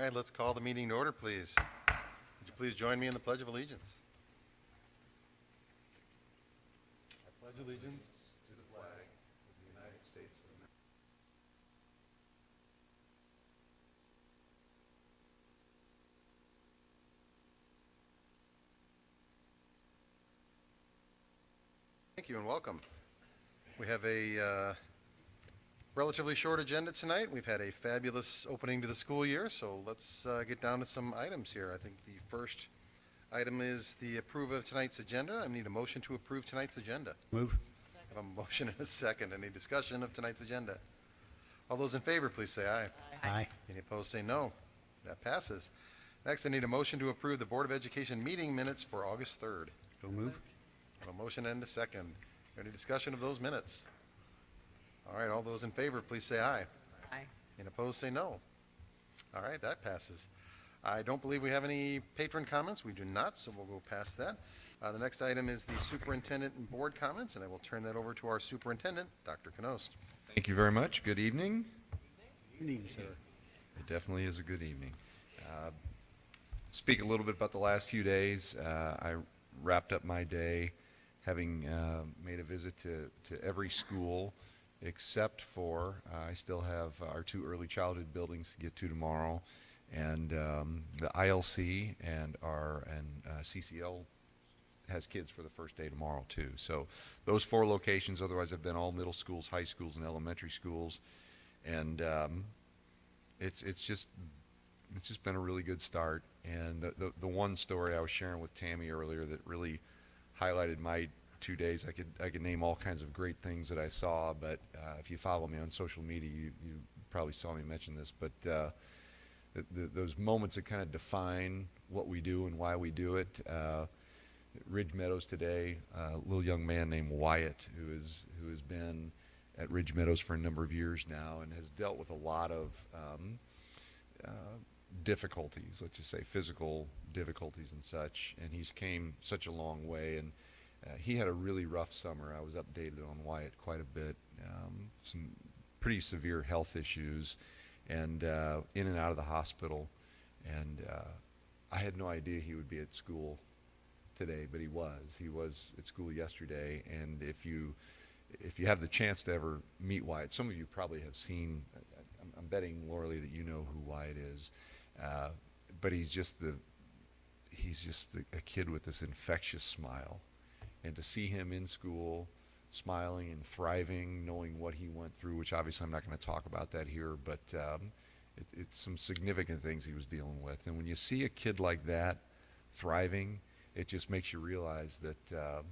All right, let's call the meeting to order, please. Would you please join me in the Pledge of Allegiance? I pledge allegiance to the flag of the United States of America. Thank you and welcome. We have a relatively short agenda tonight. We've had a fabulous opening to the school year, so let's get down to some items here. I think the first item is the approval of tonight's agenda. I need a motion to approve tonight's agenda. Move. I have a motion and a second. Any discussion of tonight's agenda? All those in favor, please say aye. Aye. Any opposed, say no. That passes. Next, I need a motion to approve the Board of Education meeting minutes for August 3rd. So move. I have a motion and a second. Any discussion of those minutes? All right, all those in favor, please say aye. Aye. And opposed, say no. All right, that passes. I don't believe we have any patron comments. We do not, so we'll go past that. The next item is the superintendent and board comments, and I will turn that over to our superintendent, Dr. Knost. Thank you very much. Good evening. Good evening, sir. It definitely is a good evening. Speak a little bit about the last few days. I wrapped up my day having made a visit to every school except for I still have our two early childhood buildings to get to tomorrow, and the ILC and CCL has kids for the first day tomorrow too. So those four locations. Otherwise, I've been all middle schools, high schools, and elementary schools, and it's just been a really good start. And the one story I was sharing with Tammy earlier that really highlighted my 2 days. I could name all kinds of great things that I saw, but if you follow me on social media, you probably saw me mention this. But those moments that kind of define what we do and why we do it. Ridge Meadows today, a little young man named Wyatt who has been at Ridge Meadows for a number of years now and has dealt with a lot of difficulties, let's just say physical difficulties and such, and he's came such a long way. And he had a really rough summer. I was updated on Wyatt quite a bit. Some pretty severe health issues, and in and out of the hospital. And I had no idea he would be at school today, but he was. He was at school yesterday. And if you have the chance to ever meet Wyatt, some of you probably have seen. I'm betting, Lauralee, that you know who Wyatt is. But he's just a kid with this infectious smile. And to see him in school, smiling and thriving, knowing what he went through, which obviously I'm not going to talk about that here, but it's some significant things he was dealing with. And when you see a kid like that thriving, it just makes you realize that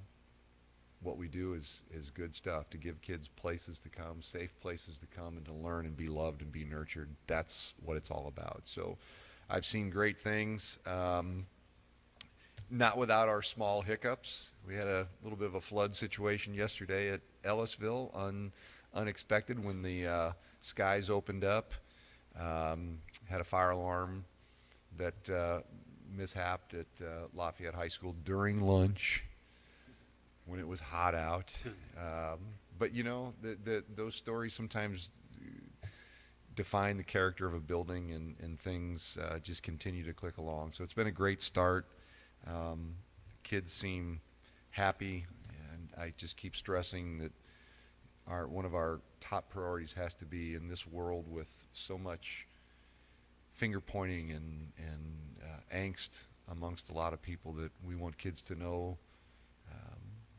what we do is good stuff, to give kids places to come, safe places to come, and to learn and be loved and be nurtured. That's what it's all about. So I've seen great things. Not without our small hiccups. We had a little bit of a flood situation yesterday at Ellisville, unexpected when the skies opened up. Had a fire alarm that mishapped at Lafayette High School during lunch when it was hot out. But you know, those stories sometimes define the character of a building, and things just continue to click along. So it's been a great start. Kids seem happy, and I just keep stressing that one of our top priorities has to be, in this world with so much finger pointing and angst amongst a lot of people, that we want kids to know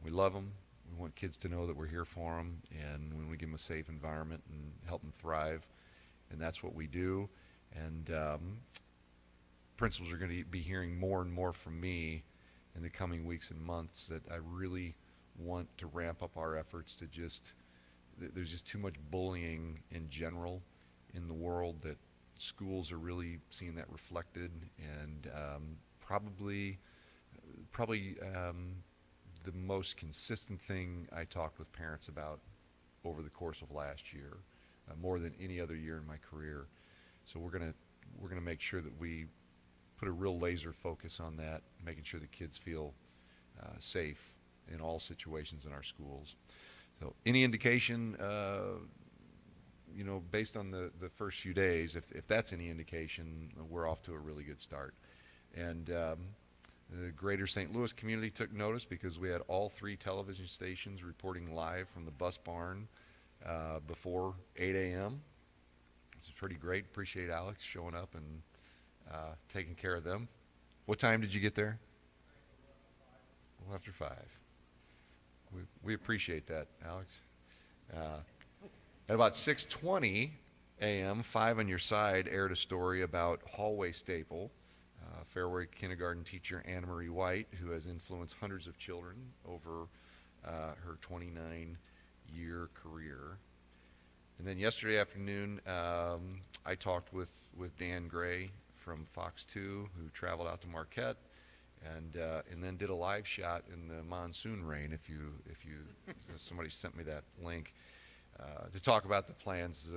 we love them. We want kids to know that we're here for them, and when we give them a safe environment and help them thrive, and that's what we do. And principals are going to be hearing more and more from me in the coming weeks and months that I really want to ramp up our efforts to there's just too much bullying in general in the world, that schools are really seeing that reflected. And probably the most consistent thing I talked with parents about over the course of last year, more than any other year in my career. So we're gonna make sure that we put a real laser focus on that, making sure the kids feel safe in all situations in our schools. So any indication you know, based on the first few days, if that's any indication, we're off to a really good start. And the greater St. Louis community took notice because we had all 3 television stations reporting live from the bus barn before 8 a.m. It's pretty great. Appreciate Alex showing up and taking care of them. What time did you get there? A little after 5. We appreciate that, Alex. At about 6:20 a.m., 5 on Your Side aired a story about hallway staple, Fairway kindergarten teacher Anna Marie White, who has influenced hundreds of children over her 29-year career. And then yesterday afternoon, I talked with Dan Gray from Fox 2, who traveled out to Marquette, and then did a live shot in the monsoon rain. If you somebody sent me that link to talk about the plans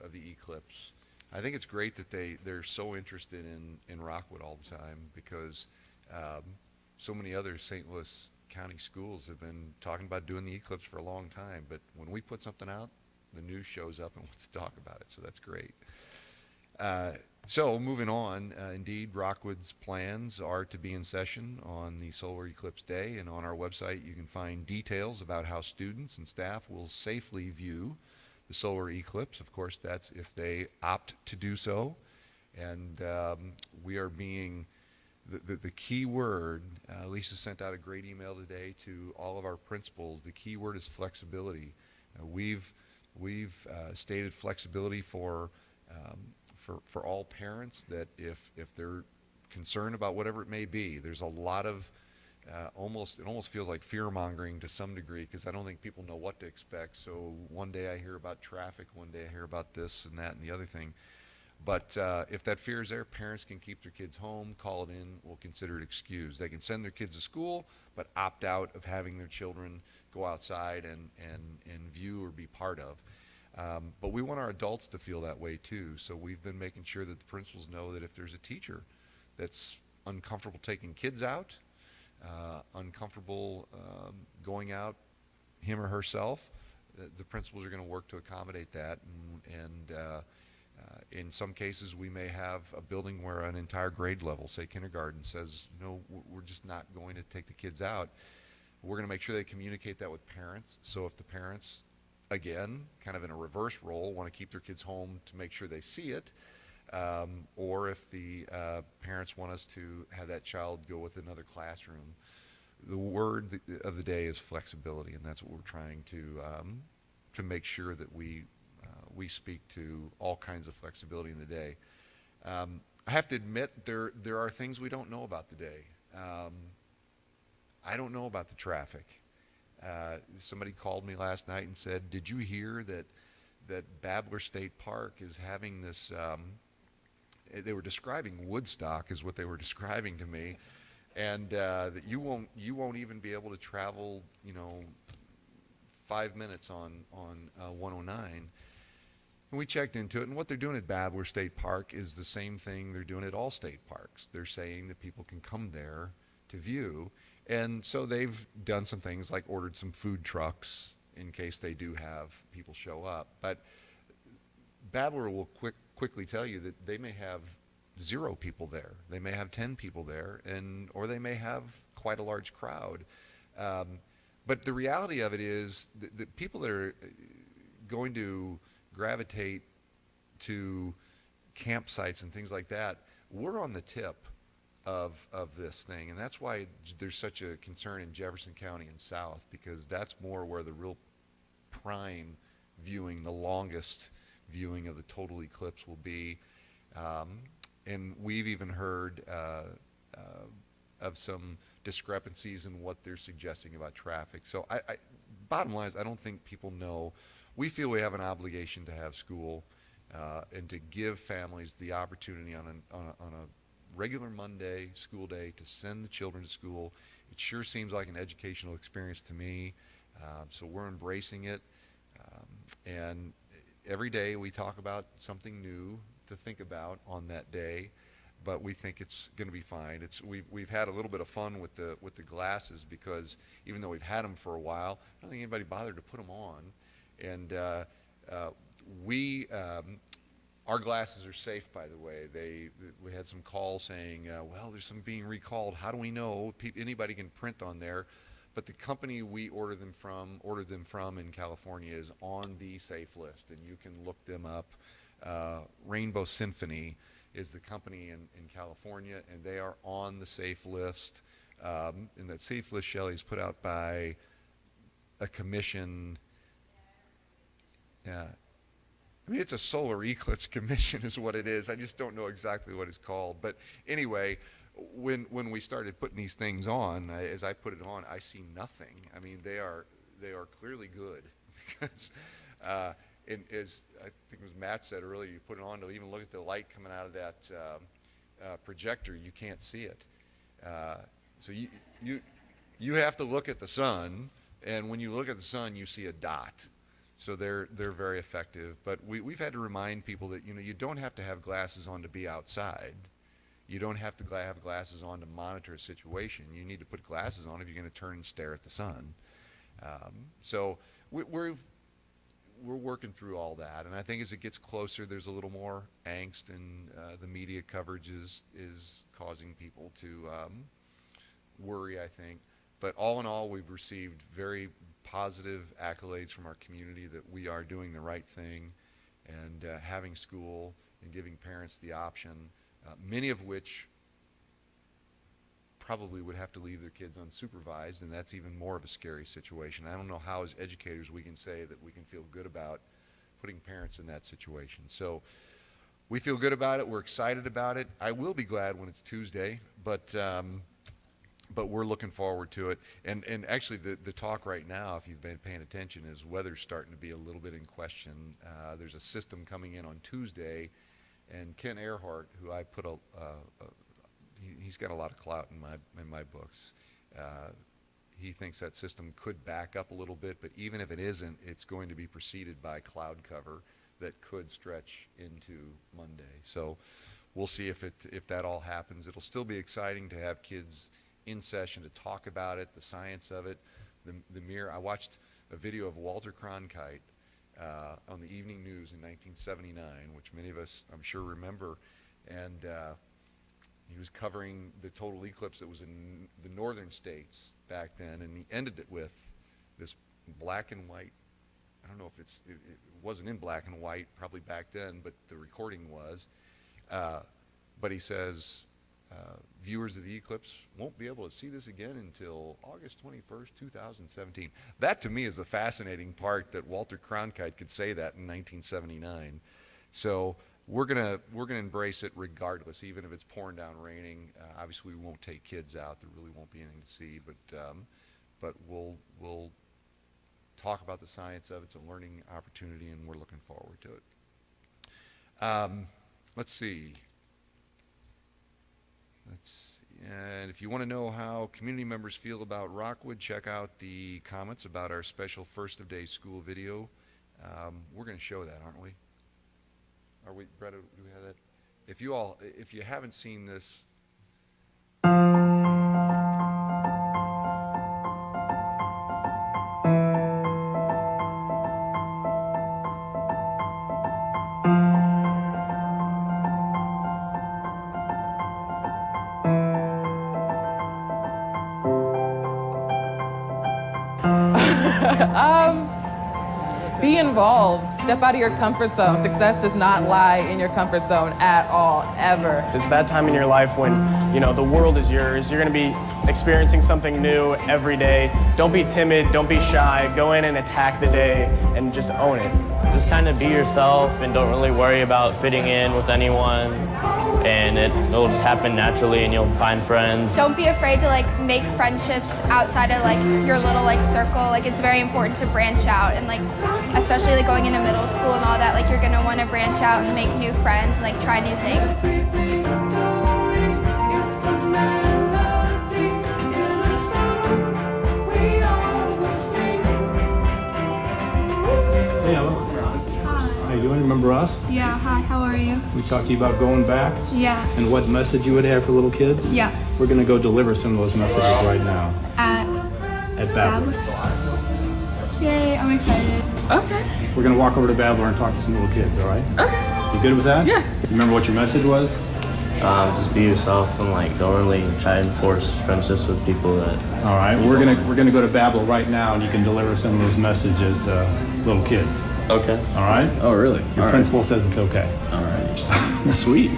of the eclipse. I think it's great that they're so interested in Rockwood all the time, because so many other St. Louis County schools have been talking about doing the eclipse for a long time. But when we put something out, the news shows up and wants to talk about it. So that's great. So moving on, indeed, Rockwood's plans are to be in session on the solar eclipse day, and on our website you can find details about how students and staff will safely view the solar eclipse. Of course, that's if they opt to do so. And we are being, the key word, Lisa sent out a great email today to all of our principals. The key word is flexibility. We've stated flexibility for all parents, that if they're concerned about whatever it may be, there's a lot of it almost feels like fear-mongering to some degree, because I don't think people know what to expect. So one day I hear about traffic, one day I hear about this and that and the other thing. But if that fear is there, parents can keep their kids home, call it in, we'll consider it excused. They can send their kids to school, but opt out of having their children go outside and view or be part of. But we want our adults to feel that way too. So we've been making sure that the principals know that if there's a teacher that's uncomfortable taking kids out, uncomfortable going out, him or herself, the principals are going to work to accommodate that. And in some cases, we may have a building where an entire grade level, say kindergarten, says, no, we're just not going to take the kids out. We're going to make sure they communicate that with parents. So if the parents, again, kind of in a reverse role, want to keep their kids home to make sure they see it, or if the parents want us to have that child go with another classroom, the word of the day is flexibility, and that's what we're trying to make sure that we speak to all kinds of flexibility in the day. I have to admit, there are things we don't know about today. I don't know about the traffic. Somebody called me last night and said, did you hear that Babler State Park is having this, they were describing Woodstock is what they were describing to me, and that you won't even be able to travel, 5 minutes on 109. And we checked into it, and what they're doing at Babler State Park is the same thing they're doing at all state parks. They're saying that people can come there to view, and so they've done some things like ordered some food trucks in case they do have people show up. But Babler will quickly tell you that they may have 0 people there. They may have 10 people there, or they may have quite a large crowd. But the reality of it is that people that are going to gravitate to campsites and things like that, we're on the tip of this thing, and that's why there's such a concern in Jefferson County and South, because that's more where the real prime viewing, the longest viewing of the total eclipse will be. And we've even heard of some discrepancies in what they're suggesting about traffic. So bottom line is, I don't think people know. We feel we have an obligation to have school and to give families the opportunity on a regular Monday school day to send the children to school. It sure seems like an educational experience to me, so we're embracing it. And every day we talk about something new to think about on that day, but we think it's going to be fine. We've had a little bit of fun with the glasses, because even though we've had them for a while, I don't think anybody bothered to put them on. And our glasses are safe, by the way. We had some calls saying, well, there's some being recalled. How do we know? Anybody can print on there. But the company we ordered them from in California is on the safe list, and you can look them up. Rainbow Symphony is the company in California, and they are on the safe list. And that safe list, Shelley, is put out by a commission. Yeah. I mean, it's a solar eclipse commission is what it is. I just don't know exactly what it's called. But anyway, when we started putting these things on, as I put it on, I see nothing. I mean, they are clearly good. Because, and as I think it was Matt said earlier, you put it on to even look at the light coming out of that projector, you can't see it. So you have to look at the sun, and when you look at the sun, you see a dot. So they're very effective. But we've had to remind people that, you know, you don't have to have glasses on to be outside. You don't have to have glasses on to monitor a situation. You need to put glasses on if you're going to turn and stare at the sun. So we're working through all that, and I think as it gets closer, there's a little more angst, and the media coverage is causing people to worry, I think. But all in all, we've received very positive accolades from our community that we are doing the right thing and having school and giving parents the option, many of which probably would have to leave their kids unsupervised, and that's even more of a scary situation. I don't know how as educators we can say that we can feel good about putting parents in that situation. So we feel good about it. We're excited about it. I will be glad when it's Tuesday, but we're looking forward to it. And actually the talk right now, if you've been paying attention, is weather's starting to be a little bit in question. There's a system coming in on Tuesday, and Ken Earhart, who I put he's got a lot of clout in my books. He thinks that system could back up a little bit, but even if it isn't, it's going to be preceded by cloud cover that could stretch into Monday. So we'll see if that all happens. It'll still be exciting to have kids in session to talk about it, the science of it, the mirror. I watched a video of Walter Cronkite on the evening news in 1979, which many of us, I'm sure, remember, and he was covering the total eclipse that was in the northern states back then, and he ended it with this black and white. I don't know if it wasn't in black and white probably back then, but the recording was. But he says, viewers of the eclipse won't be able to see this again until August 21st, 2017. That to me is the fascinating part, that Walter Cronkite could say that in 1979. So we're gonna embrace it regardless, even if it's pouring down raining. Obviously, we won't take kids out. There really won't be anything to see, but we'll talk about the science of it. It's a learning opportunity, and we're looking forward to it. Let's see. And if you want to know how community members feel about Rockwood, check out the comments about our special First of Day School video. We're going to show that, aren't we? Are we, Brett, do we have that? If you haven't seen this, be involved. Step out of your comfort zone. Success does not lie in your comfort zone at all, ever. It's that time in your life when, you know, the world is yours. You're going to be experiencing something new every day. Don't be timid. Don't be shy. Go in and attack the day and just own it. Just kind of be yourself and don't really worry about fitting in with anyone. And it'll just happen naturally, and you'll find friends. Don't be afraid to make friendships outside of your little circle. It's very important to branch out, and especially going into middle school and all that, you're gonna want to branch out and make new friends and try new things. Hey Ella. How you doing? Remember us? Yeah, hi, how are you? We talked to you about going back Yeah. and what message you would have for little kids. Yeah. We're going to go deliver some of those messages right now At at Babel. Yay, I'm excited. Okay. We're gonna walk over to Babler and talk to some little kids, all right? Okay. You good with that? Yeah. Do you remember what your message was? Just be yourself and like don't really try and force friendships with people that. All right, we're gonna go to Babel right now, and you can deliver some of those messages to little kids. Okay. All right? Oh, really? Your All principal says it's okay. right. All right. Sweet.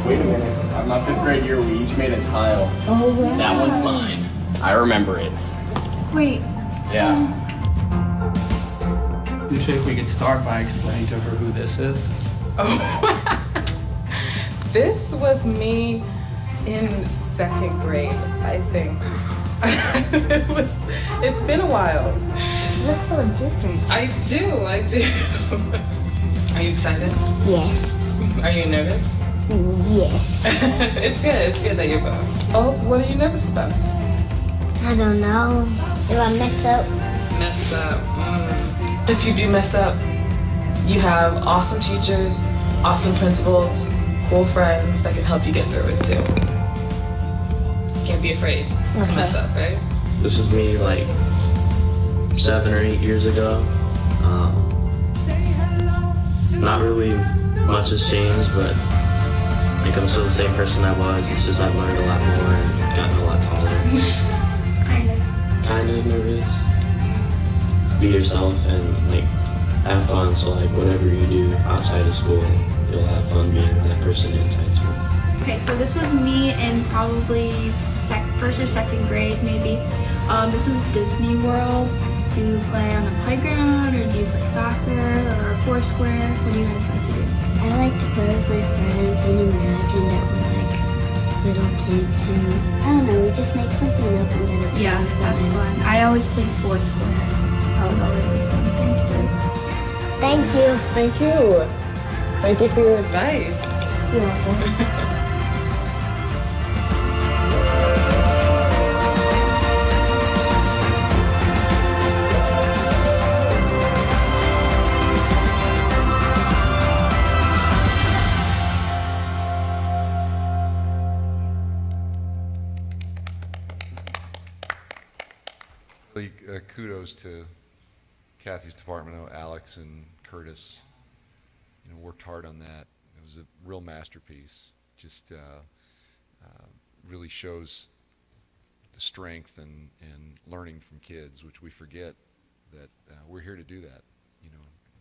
Wait a minute. On my 5th grade year, we each made a tile. Oh, wow. That one's mine. I remember it. Wait, Yeah. Lucia, if we could start by explaining to her who this is. Oh. This was me in 2nd grade, I think. It's been a while. You look so different. I do. Are you excited? Yes. Are you nervous? Yes. It's good that you're both. Oh, what are you nervous about? I don't know. Do I mess up? Mess up. If you do mess up, you have awesome teachers, awesome principals, cool friends that can help you get through it too. Can't be afraid to mess up, right? This is me like 7 or 8 years ago. Not really much has changed, but like I'm still the same person I was. It's just I've learned a lot more and gotten a lot taller. Kind of nervous. Be yourself and like have fun. So like whatever you do outside of school, you'll have fun being that person inside school. okay, so this was me in probably 1st or 2nd grade, maybe. This was Disney World. Do you play on the playground, or do you play soccer, or Foursquare? What do you guys like to do? I like to play with my friends and imagine that we're like little kids who, I don't know, we just make something up and then it's Yeah, really that's fun. I always played Foursquare. That was always the fun thing to do. Thank you. Thank you. Thank you for your advice. You're welcome. Really, kudos to Kathy's department, Alex and Curtis. Worked hard on that. It was a real masterpiece. Just really shows the strength and learning from kids, which we forget that we're here to do that.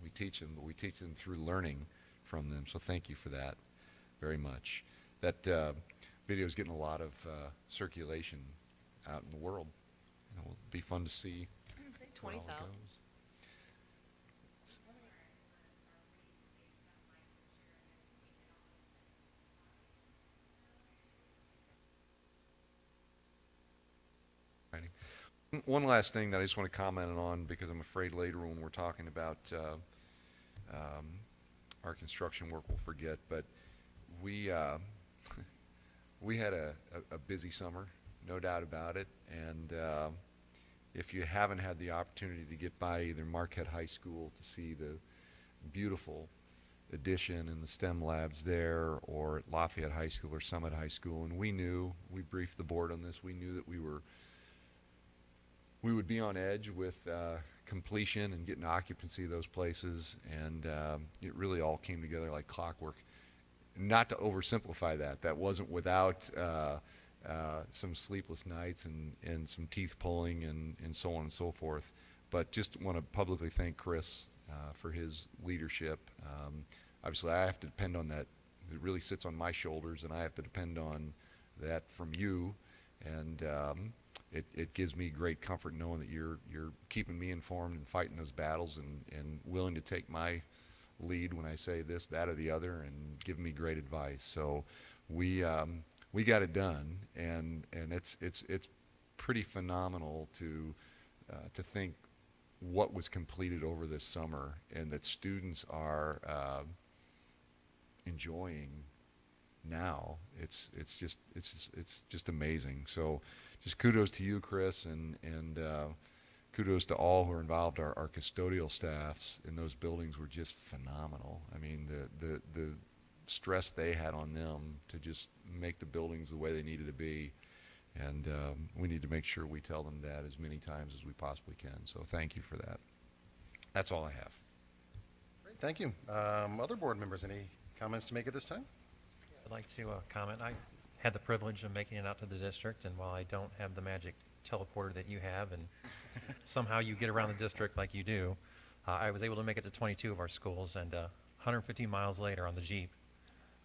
We teach them, but we teach them through learning from them. So thank you for that very much. That video is getting a lot of circulation out in the world. It'll be fun to see. Say 20,000. One last thing that I just want to comment on, because I'm afraid later when we're talking about our construction work we'll forget, but we we had a busy summer, no doubt about it, and if you haven't had the opportunity to get by either Marquette High School to see the beautiful addition and the STEM labs there, or at Lafayette High School or Summit High School, and we briefed the board on this, we knew that we would be on edge with completion and getting occupancy of those places, and it really all came together like clockwork. Not to oversimplify that wasn't without some sleepless nights and some teeth pulling and so on and so forth, but just want to publicly thank Chris for his leadership. Obviously I have to depend on that. It really sits on my shoulders, and I have to depend on that from you, and it gives me great comfort knowing that you're keeping me informed and fighting those battles and willing to take my lead when I say this, that, or the other, and giving me great advice. So we got it done, and it's pretty phenomenal to think what was completed over this summer, and that students are enjoying now. It's just amazing. So just kudos to you, Chris, and kudos to all who are involved. Our custodial staffs in those buildings were just phenomenal. I mean, the stress they had on them to just make the buildings the way they needed to be. And we need to make sure we tell them that as many times as we possibly can. So thank you for that. That's all I have. Great, thank you. Other board members, any comments to make at this time? I'd like to comment. I had the privilege of making it out to the district, and while I don't have the magic teleporter that you have, and somehow you get around the district like you do, I was able to make it to 22 of our schools, and 150 miles later on the Jeep,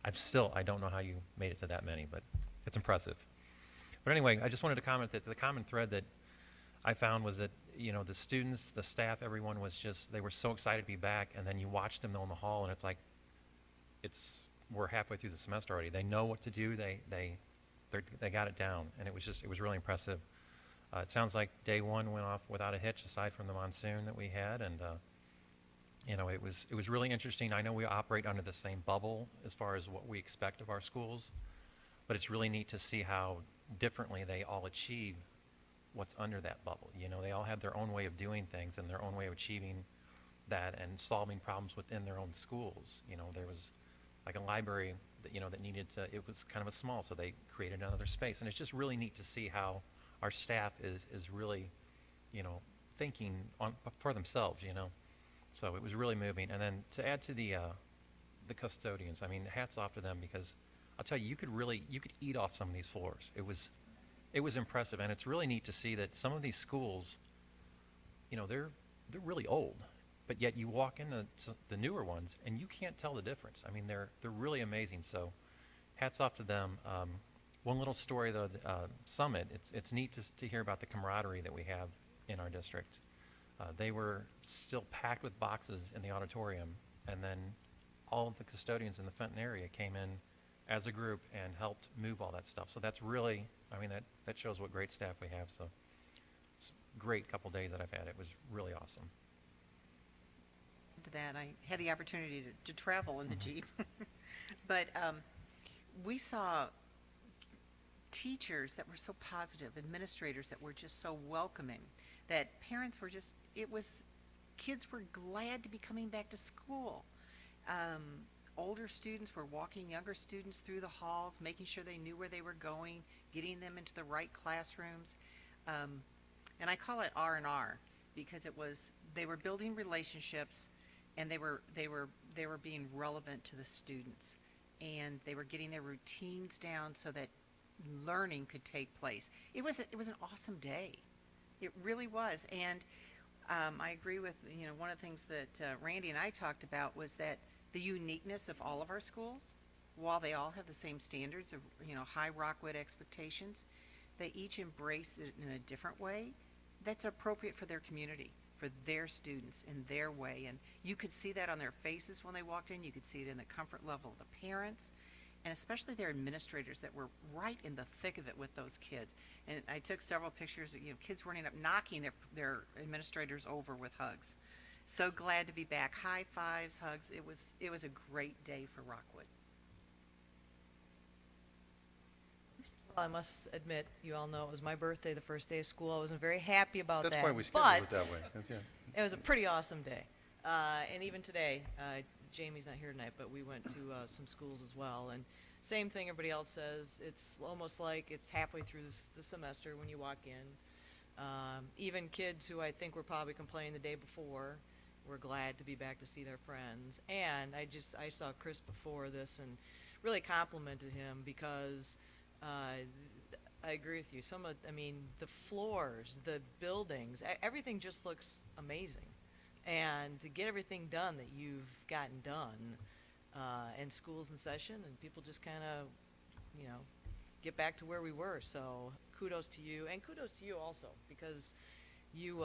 I don't know how you made it to that many, but it's impressive. But anyway, I just wanted to comment that the common thread that I found was that, you know, the students, the staff, everyone was just, they were so excited to be back, and then you watch them in the hall, and it's like, we're halfway through the semester already. They know what to do. They got it down, and it was really impressive. It sounds like day one went off without a hitch, aside from the monsoon that we had, and you know, it was really interesting. I know we operate under the same bubble as far as what we expect of our schools, but it's really neat to see how differently they all achieve what's under that bubble. You know, they all have their own way of doing things and their own way of achieving that and solving problems within their own schools. You know, there was like a library that, you know, that needed to, it was kind of a small, so they created another space. And it's just really neat to see how our staff is really, you know, thinking for themselves, you know. So it was really moving. And then to add to the custodians, I mean, hats off to them, because I'll tell you, you could eat off some of these floors. It was impressive, and it's really neat to see that some of these schools, you know, they're really old, but yet you walk into the newer ones and you can't tell the difference. I mean, they're really amazing. So, hats off to them. One little story though, Summit. It's neat to hear about the camaraderie that we have in our district. They were still packed with boxes in the auditorium, and then all of the custodians in the Fenton area came in as a group and helped move all that stuff. So that's really, I mean, that shows what great staff we have. So it's a great couple days that I've had. It was really awesome. To that, I had the opportunity to travel in the Jeep. But we saw teachers that were so positive, administrators that were just so welcoming, that parents were just, kids were glad to be coming back to school. Older students were walking younger students through the halls, making sure they knew where they were going, getting them into the right classrooms. And I call it R&R because they were building relationships, and they were being relevant to the students, and they were getting their routines down so that learning could take place. It was an awesome day. It really was. And I agree with, you know, one of the things that Randy and I talked about was that the uniqueness of all of our schools, while they all have the same standards of, you know, high Rockwood expectations, they each embrace it in a different way that's appropriate for their community, for their students in their way. And you could see that on their faces when they walked in. You could see it in the comfort level of the parents, and especially their administrators that were right in the thick of it with those kids. And I took several pictures of, you know, kids running up, knocking their administrators over with hugs. So glad to be back. High fives, hugs. It was a great day for Rockwood. Well, I must admit, you all know it was my birthday the first day of school. I wasn't very happy about that. That's why we scheduled it that way. It was a pretty awesome day. And even today, Jamie's not here tonight, but we went to some schools as well. And same thing everybody else says. It's almost like it's halfway through the semester when you walk in. Even kids who I think were probably complaining the day before were glad to be back to see their friends. And I saw Chris before this and really complimented him because I agree with you. The floors, the buildings, everything just looks amazing. And to get everything done that you've gotten done, and school's in session, and people just kind of, you know, get back to where we were. So kudos to you, and kudos to you also, because you,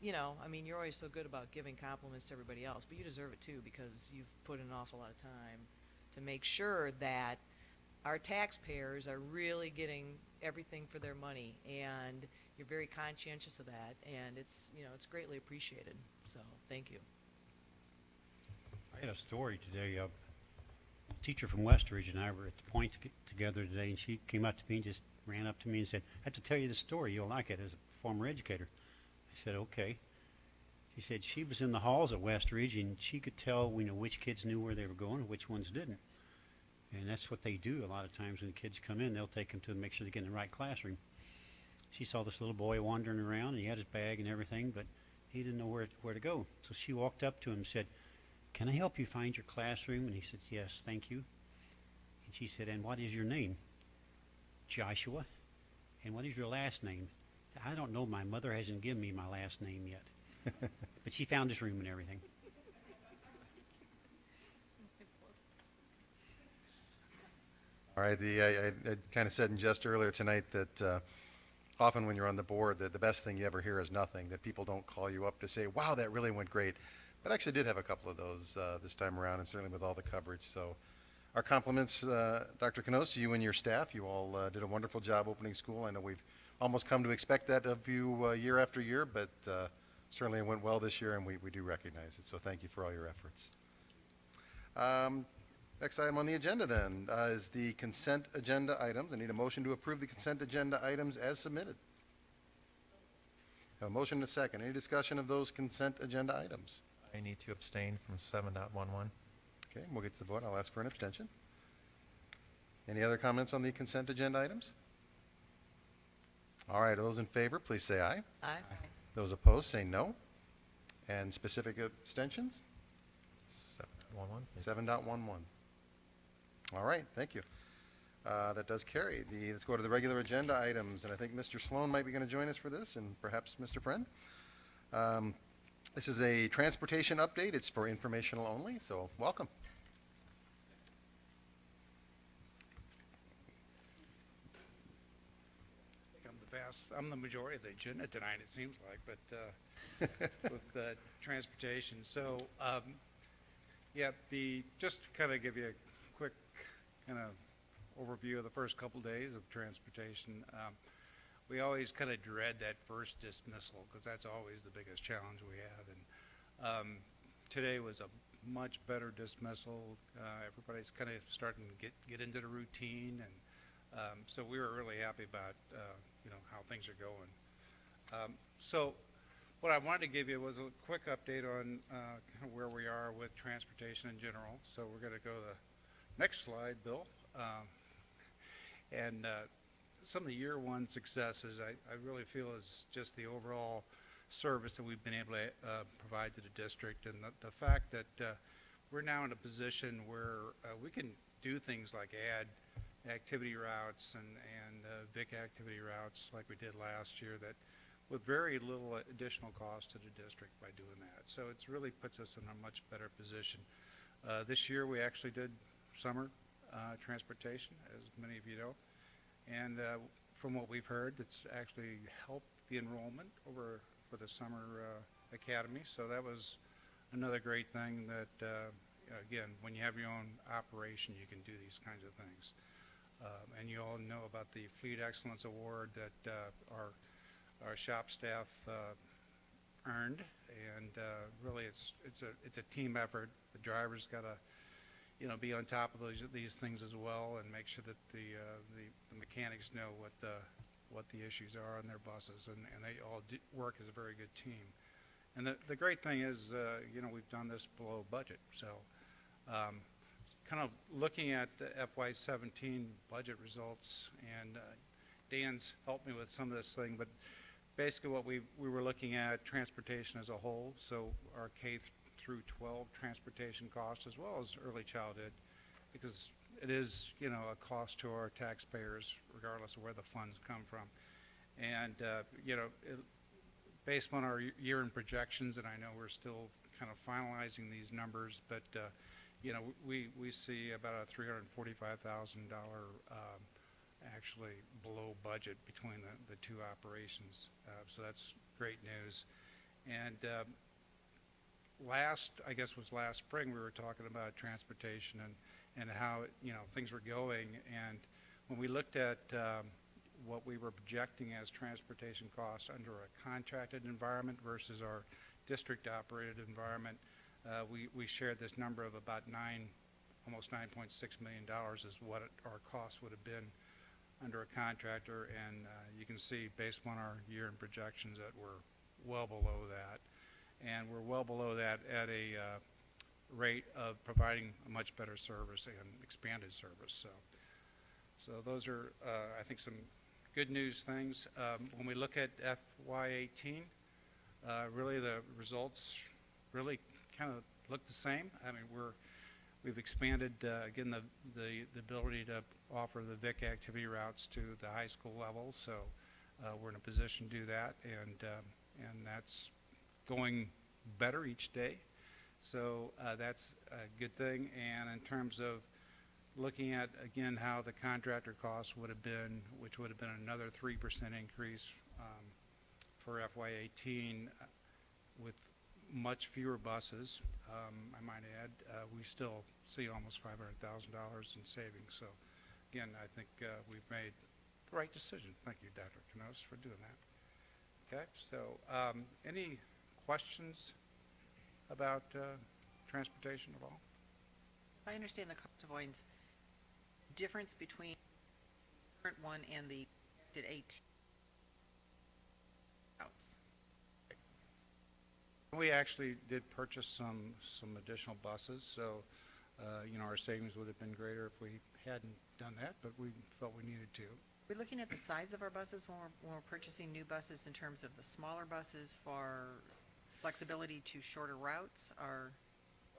you know, I mean, you're always so good about giving compliments to everybody else, but you deserve it too, because you've put in an awful lot of time to make sure that our taxpayers are really getting everything for their money, and you're very conscientious of that, and it's, you know, it's greatly appreciated. So thank you. I had a story today. A teacher from Westridge and I were at the point together today, and she came up to me and just ran up to me and said, "I have to tell you this story. You'll like it," as a former educator. I I said, okay. She said she was in the halls at Westridge and she could tell, which kids knew where they were going and which ones didn't. And that's what they do a lot of times when kids come in. They'll take them to make sure they get in the right classroom. She saw this little boy wandering around, and he had his bag and everything, but he didn't know where to go. So she walked up to him and said, "Can I help you find your classroom?" And he said, "Yes, thank you." And she said, "And what is your name?" "Joshua." "And what is your last name?" "I don't know. My mother hasn't given me my last name yet." But she found his room and everything. All right, I kind of said in jest earlier tonight that often when you're on the board, the best thing you ever hear is nothing, that people don't call you up to say, wow, that really went great. But I actually did have a couple of those this time around, and certainly with all the coverage. So our compliments, Dr. Canos, to you and your staff. You all did a wonderful job opening school. I know we've almost come to expect that of you year after year, but certainly it went well this year, and we do recognize it. So thank you for all your efforts. Next item on the agenda then is the consent agenda items. I need a motion to approve the consent agenda items as submitted. A motion and a second. Any discussion of those consent agenda items? I need to abstain from 7.11. Okay, we'll get to the vote. I'll ask for an abstention. Any other comments on the consent agenda items? All right, those in favor, please say aye. Aye. Those opposed, say no. And specific abstentions? 7.11. 7.11. All right, thank you. That does carry. Let's go to the regular agenda items, and I think Mr. Sloan might be going to join us for this, and perhaps Mr. Friend. This is a transportation update. It's for informational only, so welcome. I'm the majority of the agenda tonight, it seems like, but with transportation. So, yeah, just to kind of give you a quick kind of overview of the first couple days of transportation. We always kind of dread that first dismissal because that's always the biggest challenge we have. And today was a much better dismissal. Everybody's kind of starting to get into the routine, and so we were really happy about how things are going. So what I wanted to give you was a quick update on kind of where we are with transportation in general. So we're going to go to the next slide, Bill. And some of the year one successes I really feel is just the overall service that we've been able to provide to the district, and the fact that we're now in a position where we can do things like add activity routes and VIC activity routes like we did last year, that with very little additional cost to the district by doing that. So it's really puts us in a much better position. This year we actually did summer transportation, as many of you know, and from what we've heard, it's actually helped the enrollment over for the summer academy. So that was another great thing that, again, when you have your own operation, you can do these kinds of things. And you all know about the Fleet Excellence Award that our shop staff earned, and really it's a team effort. The drivers got to be on top of these things as well, and make sure that the mechanics know what the issues are on their buses, and they all work as a very good team. And the great thing is, we've done this below budget. So kind of looking at the FY17 budget results, and Dan's helped me with some of this thing, but basically what we were looking at transportation as a whole, so our K through 12 transportation costs as well as early childhood, because it is a cost to our taxpayers regardless of where the funds come from. And based on our year-end projections, and I know we're still kind of finalizing these numbers, but we see about a $345,000 actually below budget between the two operations. So that's great news. And last spring, we were talking about transportation and how things were going. And when we looked at what we were projecting as transportation costs under a contracted environment versus our district operated environment, we shared this number of about almost $9.6 million is what our costs would have been under a contractor, and you can see based on our year-end projections that we're well below that. And we're well below that at a rate of providing a much better service and expanded service. So those are, I think, some good news things. When we look at FY18, really the results really kind of look the same. I mean, we've expanded, again, the ability to offer the VIC activity routes to the high school level, so we're in a position to do that, and that's going better each day. So that's a good thing. And in terms of looking at, again, how the contractor costs would have been, which would have been another 3% increase for FY18 with much fewer buses, I might add, we still see almost $500,000 in savings. So again, I think we've made the right decision. Thank you, Dr. Canos, for doing that. Okay, so any questions about transportation at all? I understand the cost avoidance difference between the current one and the 18 routes. We actually did purchase some additional buses, so you know, our savings would have been greater if we hadn't done that, but we felt we needed to. We're looking at the size of our buses when we're purchasing new buses in terms of the smaller buses for flexibility to shorter routes, or?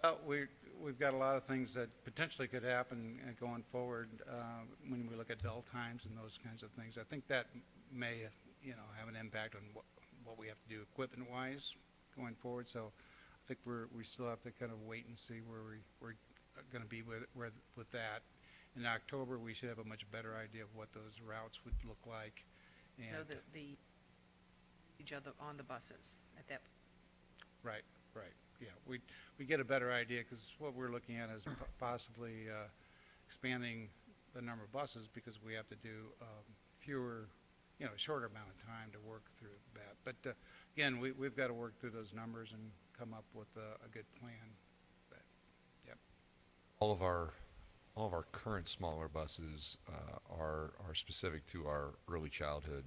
Well, we've got a lot of things that potentially could happen going forward when we look at bell times and those kinds of things. I think that may, you know, have an impact on what we have to do equipment-wise going forward. So I think we still have to kind of wait and see where we're going to be with that. In October, we should have a much better idea of what those routes would look like. And no, the each other on the buses at that. Right. Yeah, we get a better idea, because what we're looking at is possibly expanding the number of buses, because we have to do fewer, you know, shorter amount of time to work through that. But again, we've got to work through those numbers and come up with a good plan. But, yep. All of our current smaller buses are specific to our early childhood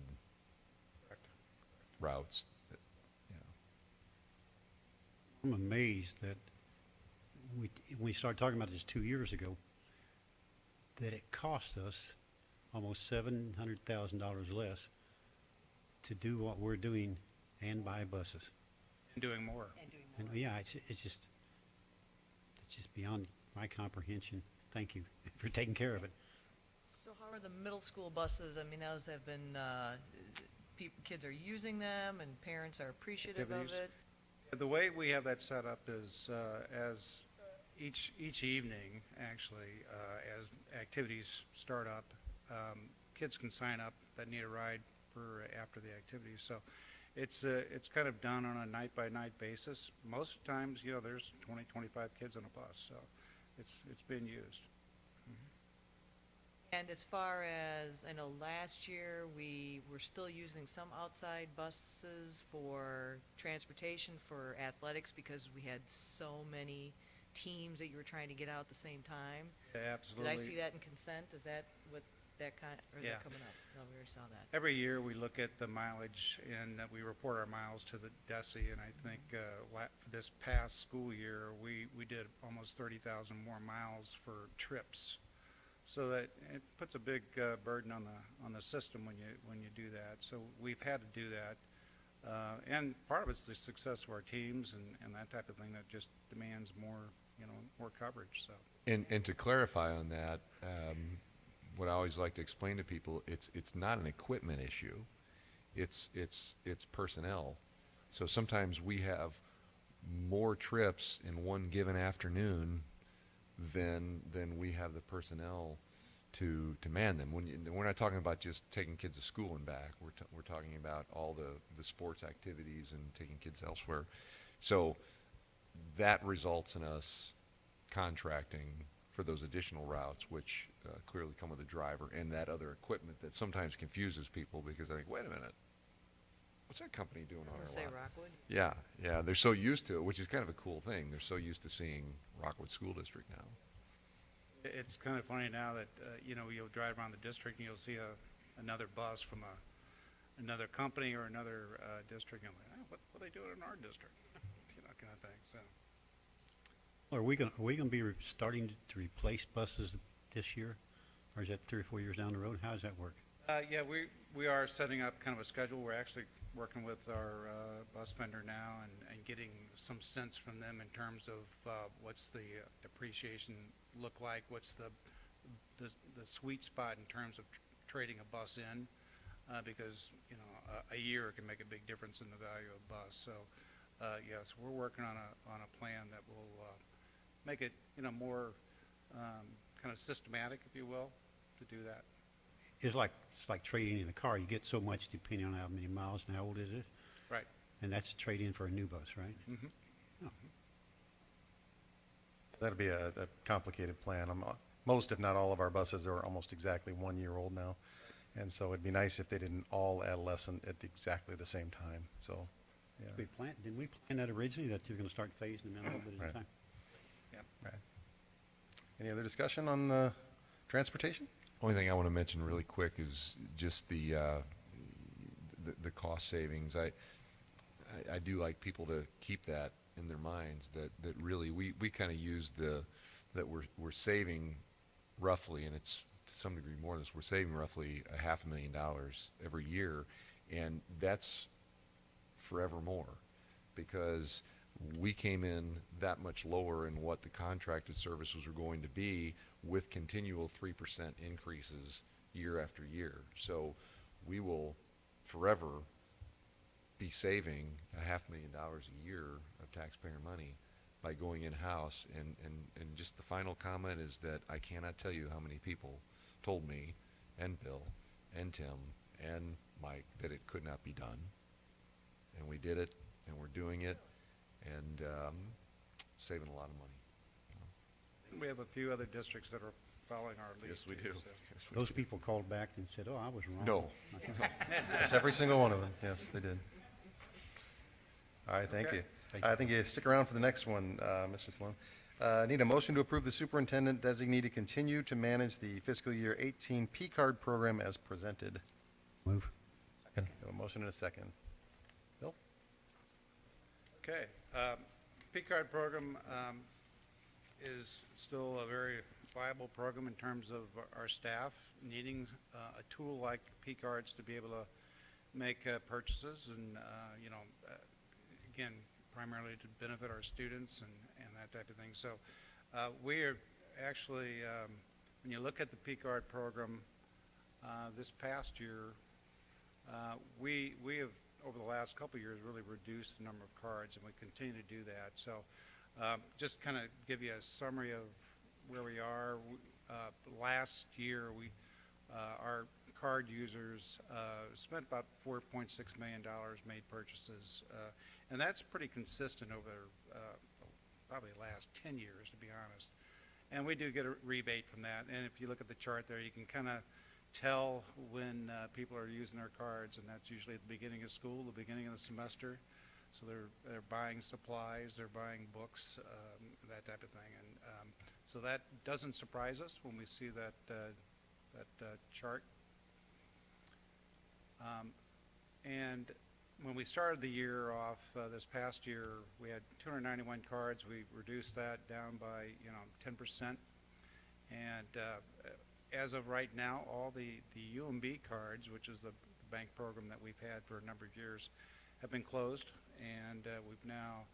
routes. I'm amazed that when we started talking about this 2 years ago, that it cost us almost $700,000 less to do what we're doing and buy buses. And doing more. And yeah, it's just beyond my comprehension. Thank you for taking care of it. So how are the middle school buses? I mean, those have been, kids are using them and parents are appreciative of it. The way we have that set up is as each evening, actually, as activities start up, kids can sign up that need a ride for after the activities. So it's kind of done on a night-by-night basis. Most times, you know, there's 20, 25 kids on a bus, so it's being used. And as far as, I know last year, we were still using some outside buses for transportation for athletics because we had so many teams that you were trying to get out at the same time. Yeah, absolutely. Did I see that in consent? Is that what that kind, or is Yeah. that coming up? No, we already saw that. Every year we look at the mileage and we report our miles to the DESI, and I think this past school year we did almost 30,000 more miles for trips. So that it puts a big burden on the system when you do that. So we've had to do that, and part of it's the success of our teams and that type of thing that just demands more, you know, more coverage. So and to clarify on that, what I always like to explain to people, it's not an equipment issue, it's personnel. So sometimes we have more trips in one given afternoon than we have the personnel to man them. We're not talking about just taking kids to school and back. We're talking about all the sports activities and taking kids elsewhere. So that results in us contracting for those additional routes, which clearly come with a driver and that other equipment that sometimes confuses people, because they think, wait a minute, what's that company doing on our lot? Doesn't it say Rockwood? Yeah, they're so used to it, which is kind of a cool thing. They're so used to seeing Rockwood School District now. it's kind of funny now that you know, you'll drive around the district and you'll see another bus from another company or another district, and like, what are they doing in our district? Kind of thing. So. Are we gonna be starting to replace buses this year, or is that 3 or 4 years down the road? How does that work? Yeah, we are setting up kind of a schedule. We're actually working with our bus vendor now and getting some sense from them in terms of what's the depreciation look like, what's the sweet spot in terms of trading a bus in, because a year can make a big difference in the value of a bus. So yes, we're working on a plan that will make it more kind of systematic, if you will, to do that. It's like trading in a car. You get so much depending on how many miles and how old it is. Right. And that's a trade-in for a new bus, right? Mm-hmm. Oh. That'll be a complicated plan. Most, if not all, of our buses are almost exactly 1 year old now. And so it'd be nice if they didn't all adolescent at exactly the same time. So, yeah. Didn't we plan that originally, that you're going to start phasing them in a little bit at a Right. time? Yep. Right. Any other discussion on the transportation? Only thing I want to mention really quick is just the cost savings. I do like people to keep that in their minds, that really we kind of use that we're saving roughly, and it's to some degree more than this, we're saving roughly $500,000 every year, and that's forevermore, because we came in that much lower in what the contracted services were going to be with continual 3% increases year after year. So we will forever be saving $500,000 a year of taxpayer money by going in-house. And just the final comment is that I cannot tell you how many people told me, and Bill, and Tim, and Mike, that it could not be done. And we did it, and we're doing it, and saving a lot of money. We have a few other districts that are following our lead. Yes, we too, do. so. Yes, we Those do. people called back and said, "Oh, I was wrong." No. Yes, every single one of them. Yes, they did. All right, thank Okay. you. Thank I think you stick around for the next one, Mr. Sloan. Need a motion to approve the superintendent designee to continue to manage the fiscal year 18 P-card program as presented. Move. Second. We have a motion and a second. Bill? Okay. P-card program is still a very viable program in terms of our staff needing a tool like P-cards to be able to make purchases and, again, primarily to benefit our students and that type of thing. So we are actually, when you look at the P-card program, this past year, we have, over the last couple of years, really reduced the number of cards, and we continue to do that. So just kind of give you a summary of where we are. Last year, our card users spent about $4.6 million, made purchases, and that's pretty consistent over probably the last 10 years, to be honest. And we do get a rebate from that, and if you look at the chart there, you can kind of tell when people are using their cards, and that's usually at the beginning of school, the beginning of the semester. So they're buying supplies, they're buying books, that type of thing, and so that doesn't surprise us when we see that chart. And when we started the year off this past year, we had 291 cards. We reduced that down by 10%, and as of right now, all the UMB cards, which is the bank program that we've had for a number of years, have been closed, and we've now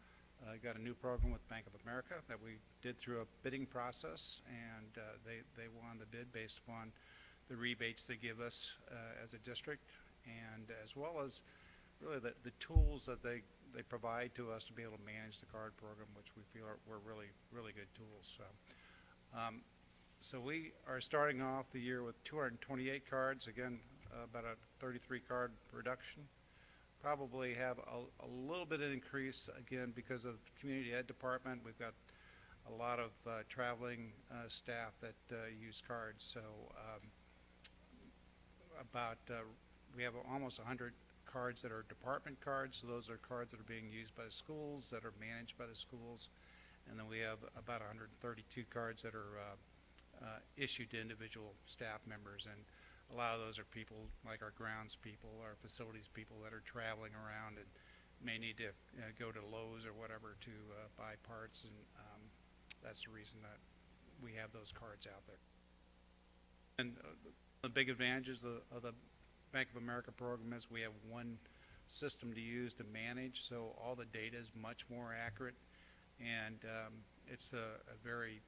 got a new program with Bank of America that we did through a bidding process, and they won the bid based upon the rebates they give us as a district, and as well as really the tools that they provide to us to be able to manage the card program, which we feel were really good tools. So we are starting off the year with 228 cards, again, about a 33 card reduction. Probably have a little bit of increase, again, because of community ed department. We've got a lot of traveling staff that use cards. So we have almost 100 cards that are department cards. So those are cards that are being used by the schools, that are managed by the schools. And then we have about 132 cards that are issued to individual staff members. And a lot of those are people like our grounds people, our facilities people that are traveling around and may need to go to Lowe's or whatever to buy parts, and that's the reason that we have those cards out there. And the big advantages of the Bank of America program is we have one system to use to manage, so all the data is much more accurate, and it's a very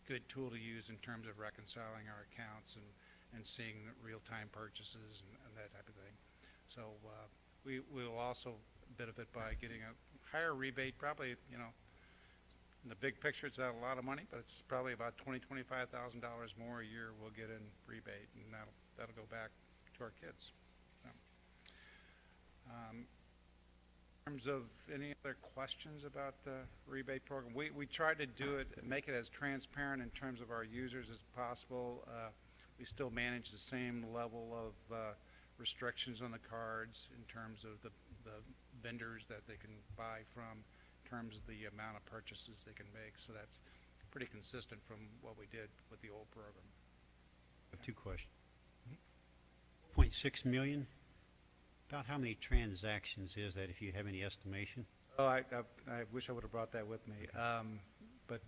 good tool to use in terms of reconciling our accounts and seeing real-time purchases and that type of thing. So we will also benefit by getting a higher rebate, probably, in the big picture it's not a lot of money, but it's probably about $20,000 to $25,000 more a year we'll get in rebate, and that'll go back to our kids. So, in terms of any other questions about the rebate program, we try to do it, make it as transparent in terms of our users as possible. We still manage the same level of restrictions on the cards in terms of the vendors that they can buy from, in terms of the amount of purchases they can make. So that's pretty consistent from what we did with the old program. I have two questions. 0.6 million, about how many transactions is that, if you have any estimation? Oh, I wish I would have brought that with me, but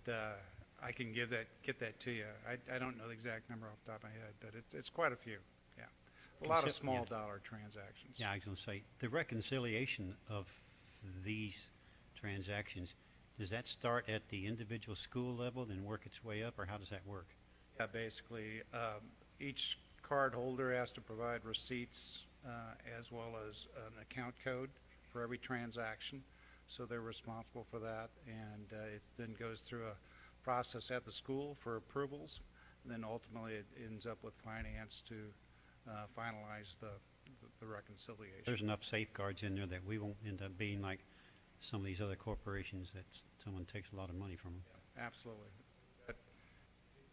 I can get that to you. I don't know the exact number off the top of my head, but it's quite a few. Yeah, a lot of small dollar transactions. Yeah, I was going to say the reconciliation of these transactions, does that start at the individual school level, then work its way up, or how does that work? Yeah, basically, each card holder has to provide receipts as well as an account code for every transaction. So they're responsible for that, and it then goes through a process at the school for approvals, and then ultimately it ends up with finance to finalize the reconciliation. There's enough safeguards in there that we won't end up being like some of these other corporations that someone takes a lot of money from them. Yeah, absolutely.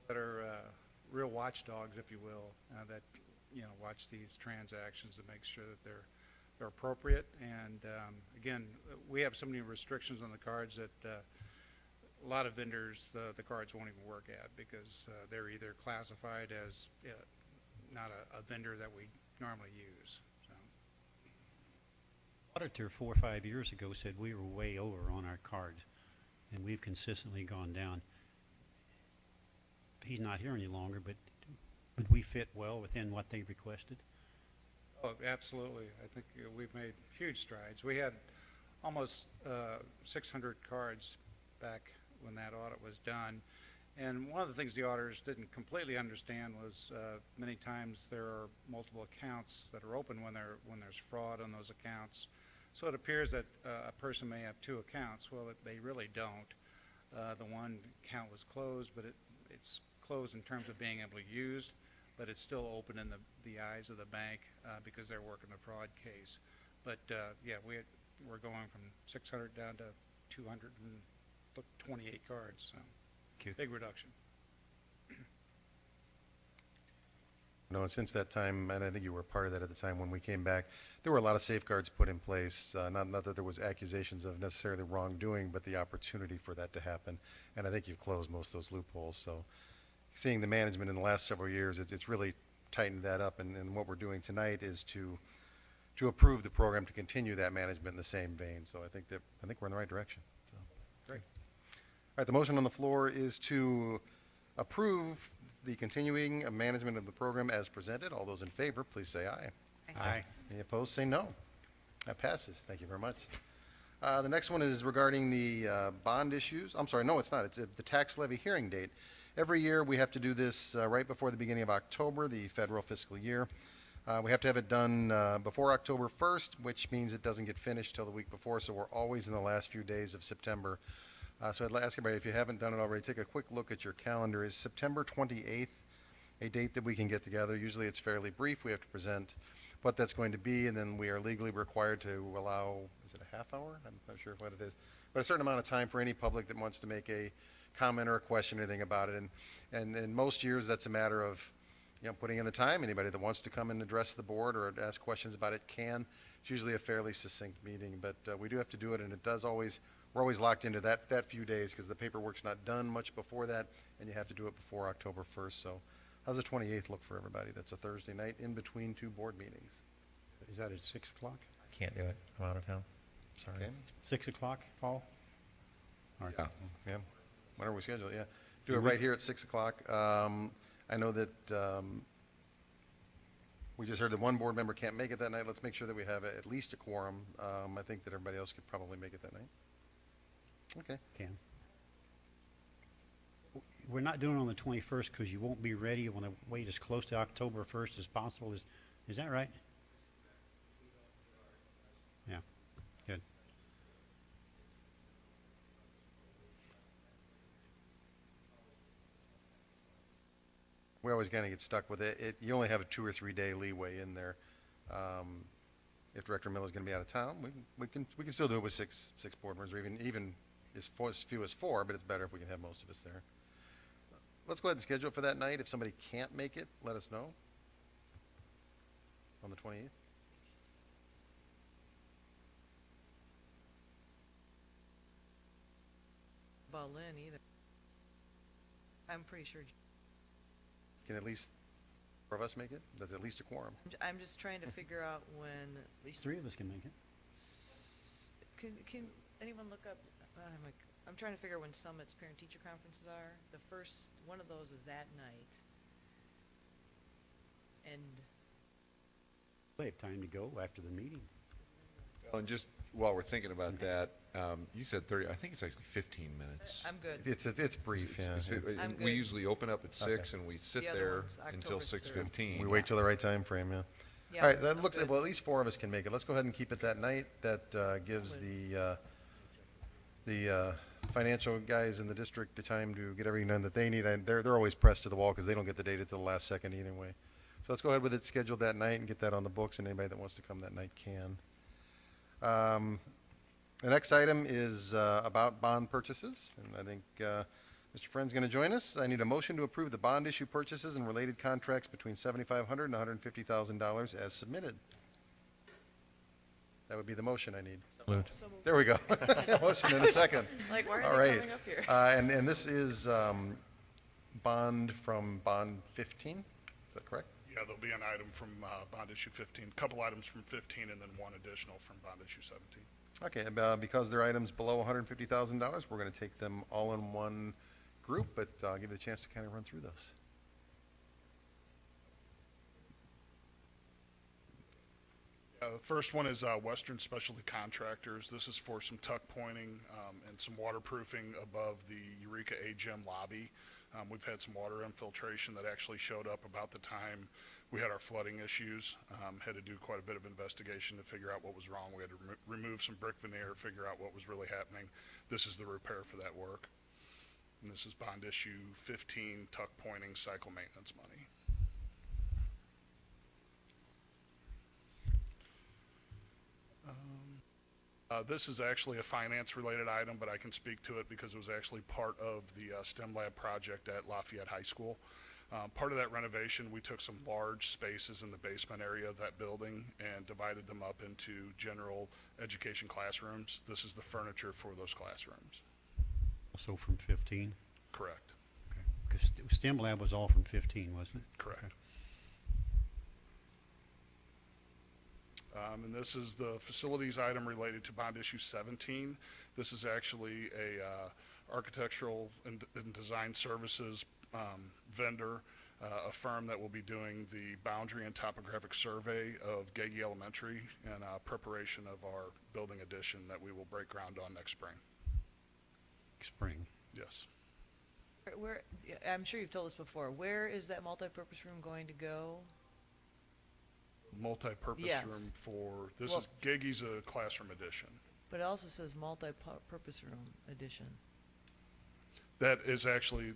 That are real watchdogs, if you will, that watch these transactions to make sure that they're appropriate. And again, we have so many restrictions on the cards that a lot of vendors, the cards won't even work at because they're either classified as not a vendor that we normally use. So. Auditor 4 or 5 years ago said we were way over on our cards, and we've consistently gone down. He's not here any longer, but would we fit well within what they requested? Oh, absolutely. I think we've made huge strides. We had almost 600 cards back when that audit was done. And one of the things the auditors didn't completely understand was many times there are multiple accounts that are open when there's fraud on those accounts. So it appears that a person may have two accounts. Well, they really don't. The one account was closed, but it's closed in terms of being able to use, but it's still open in the eyes of the bank because they're working the fraud case. But yeah, we're going from 600 down to 228 cards. So big reduction. No, and since that time, and I think you were part of that at the time when we came back, there were a lot of safeguards put in place. Not that there was accusations of necessarily wrongdoing, but the opportunity for that to happen. And I think you've closed most of those loopholes. So seeing the management in the last several years, it's really tightened that up. And what we're doing tonight is to approve the program to continue that management in the same vein. So I think we're in the right direction. So. Great. All right, the motion on the floor is to approve the continuing management of the program as presented. All those in favor, please say aye. Aye. Any opposed, say no. That passes. Thank you very much. The next one is regarding the bond issues. I'm sorry, no, it's not. It's the tax levy hearing date. Every year we have to do this right before the beginning of October, the federal fiscal year. We have to have it done before October 1st, which means it doesn't get finished till the week before, so we're always in the last few days of September. So I'd ask everybody, if you haven't done it already, take a quick look at your calendar. Is September 28th a date that we can get together? Usually it's fairly brief. We have to present what that's going to be, and then we are legally required to allow, is it a half hour? I'm not sure what it is, but a certain amount of time for any public that wants to make a comment or a question or anything about it. And in most years, that's a matter of putting in the time. Anybody that wants to come and address the board or ask questions about it can. It's usually a fairly succinct meeting, but we do have to do it, and we're always locked into that few days because the paperwork's not done much before that, and you have to do it before October 1st. So How's the 28th look for everybody? That's a Thursday night in between two board meetings. Is that at 6 o'clock? Can't do it. I'm out of town. Sorry. Okay. 6 o'clock, Paul? All right. Yeah. Yeah, whenever we schedule it, yeah. Do it right here at 6 o'clock. I know that we just heard that one board member can't make it that night. Let's make sure that we have at least a quorum. I think that everybody else could probably make it that night. Okay. Can. We're not doing it on the 21st because you won't be ready. You want to wait as close to October 1st as possible. Is that right? Yeah, good. We always kind of get stuck with it. You only have a 2 or 3 day leeway in there. If Director Miller's going to be out of town, we can still do it with six board members, or even as few as 4. But it's better if we can have most of us there. Let's go ahead and schedule it for that night. If somebody can't make it, let us know. On the 28th. About Lynn either. I'm pretty sure. Can at least 4 of us make it? That's at least a quorum. I'm just trying to figure out when. At least 3 of us can make it. Can anyone look up? I'm trying to figure when Summit's parent-teacher conferences are. The first one of those is that night. And They have time to go after the meeting. Well, and just while we're thinking about that, you said 30, I think it's actually 15 minutes. I'm good. It's brief, yeah. I'm We good. usually open up at 6 and we sit The other there one's until October 6:15. We wait till the right time frame, yeah. Yeah, All right, that I'm looks, good. well, at least 4 of us can make it. Let's go ahead and keep it that night. That gives the financial guys in the district the time to get everything done that they need. And they're always pressed to the wall because they don't get the data till the last second either way. So let's go ahead with it scheduled that night and get that on the books, and anybody that wants to come that night can. The next item is about bond purchases, and I think Mr. Friend's going to join us. I need a motion to approve the bond issue purchases and related contracts between $7,500 and $150,000 as submitted. That would be the motion I need. Moved. There we go. Motion in a second. Like, why are All they right. coming up here? And this is bond from bond 15, is that correct? Yeah, there'll be an item from bond issue 15, a couple items from 15, and then one additional from bond issue 17. Okay, because they're items below $150,000, we're going to take them all in one group, but I'll give you a chance to kind of run through those. The first one is Western Specialty Contractors. This is for some tuck pointing and some waterproofing above the Eureka A Gym lobby. We've had some water infiltration that actually showed up about the time we had our flooding issues. Had to do quite a bit of investigation to figure out what was wrong. We had to remove some brick veneer, figure out what was really happening. This is the repair for that work. And this is bond issue 15, tuck pointing, cycle maintenance money. This is actually a finance-related item, but I can speak to it because it was actually part of the STEM lab project at Lafayette High School. Part of that renovation, we took some large spaces in the basement area of that building and divided them up into general education classrooms. This is the furniture for those classrooms. Also from 15? Correct. Okay. Because STEM Lab was all from 15, wasn't it? Correct. Okay. And this is the facilities item related to bond issue 17. This is actually a architectural and design services vendor, a firm that will be doing the boundary and topographic survey of Gagey Elementary and preparation of our building addition that we will break ground on next spring. Spring. Yes. Where, I'm sure you've told us before, where is that multipurpose room going to go? Multi-purpose Yes. room for, this Well- is, Gagey's a classroom addition. But it also says multi-purpose room addition. That is actually,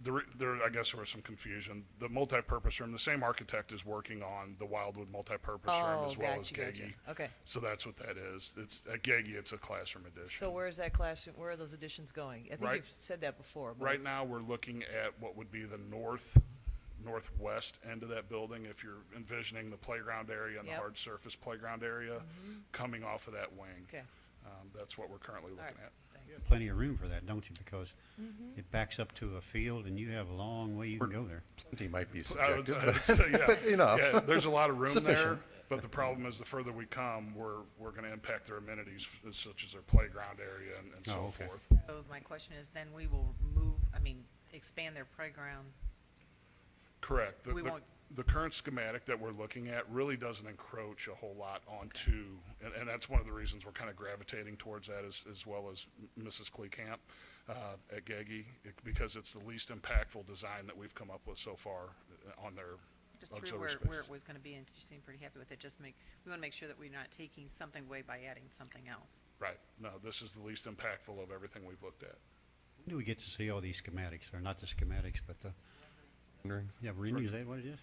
I guess there was some confusion. The multi-purpose room, the same architect is working on the Wildwood multi-purpose room as well as Gagey. Okay. So that's what that is. It's, at Gagey, it's a classroom addition. So where's that classroom, where are those additions going? I think Right- you've said that before. But Right now, we're looking at what would be the northwest end of that building, if you're envisioning the playground area and the Yep. hard surface playground area, coming off of that wing. Okay. That's what we're currently looking at. You have plenty of room for that, don't you? Because it backs up to a field, and you have a long way you can go there. Plenty might be I would subjective, say, yeah. but enough. Yeah, there's a lot of room there, Sufficient. but the problem is the further we come, we're going to impact their amenities, such as their playground area and so forth. So my question is, then we will expand their playground. Correct. We won't. The current schematic that we're looking at really doesn't encroach a whole lot onto, and that's one of the reasons we're kind of gravitating towards that as well as Mrs. Kleekamp at Geggy, because it's the least impactful design that we've come up with so far on their Just through auxiliary where spaces. it was going to be, and you seem pretty happy with it. We want to make sure that we're not taking something away by adding something else. Right. No, this is the least impactful of everything we've looked at. When do we get to see all these schematics, or not the schematics, but the renderings? Yeah, renderings. Is that what it is?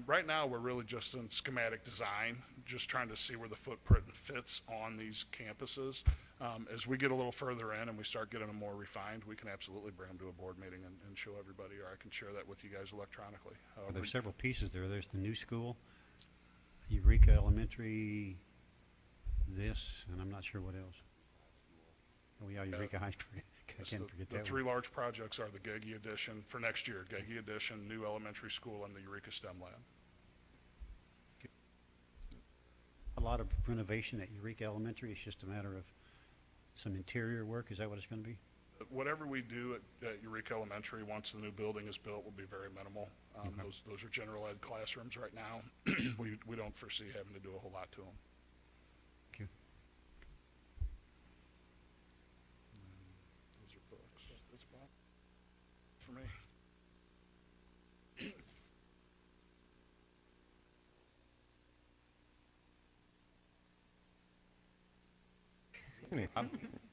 Right now, we're really just in schematic design, just trying to see where the footprint fits on these campuses. As we get a little further in and we start getting them more refined, we can absolutely bring them to a board meeting and show everybody, or I can share that with you guys electronically. Well, there's several pieces there. There's the new school, Eureka Elementary, this, and I'm not sure what else. Oh, yeah, Eureka High School. I can't forget The that three one. large projects are the Geggy addition for next year, Geggy addition, new elementary school, and the Eureka STEM lab. A lot of renovation at Eureka Elementary. It's just a matter of some interior work. Is that what it's going to be? Whatever we do at Eureka Elementary, once the new building is built, will be very minimal. Okay. Those are general ed classrooms right now. We don't foresee having to do a whole lot to them. Thank you. Those are books. That's Bob. For me.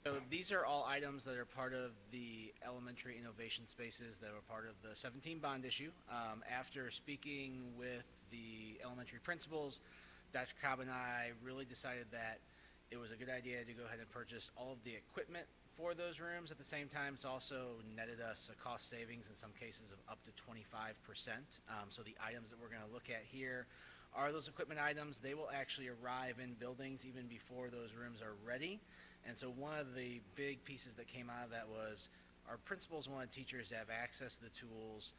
So these are all items that are part of the elementary innovation spaces that were part of the 17 bond issue. After speaking with the elementary principals, Dr. Cobb and I really decided that it was a good idea to go ahead and purchase all of the equipment for those rooms. At the same time, it's also netted us a cost savings in some cases of up to 25%. So the items that we're going to look at here are those equipment items. They will actually arrive in buildings even before those rooms are ready. And so one of the big pieces that came out of that was our principals wanted teachers to have access to the tools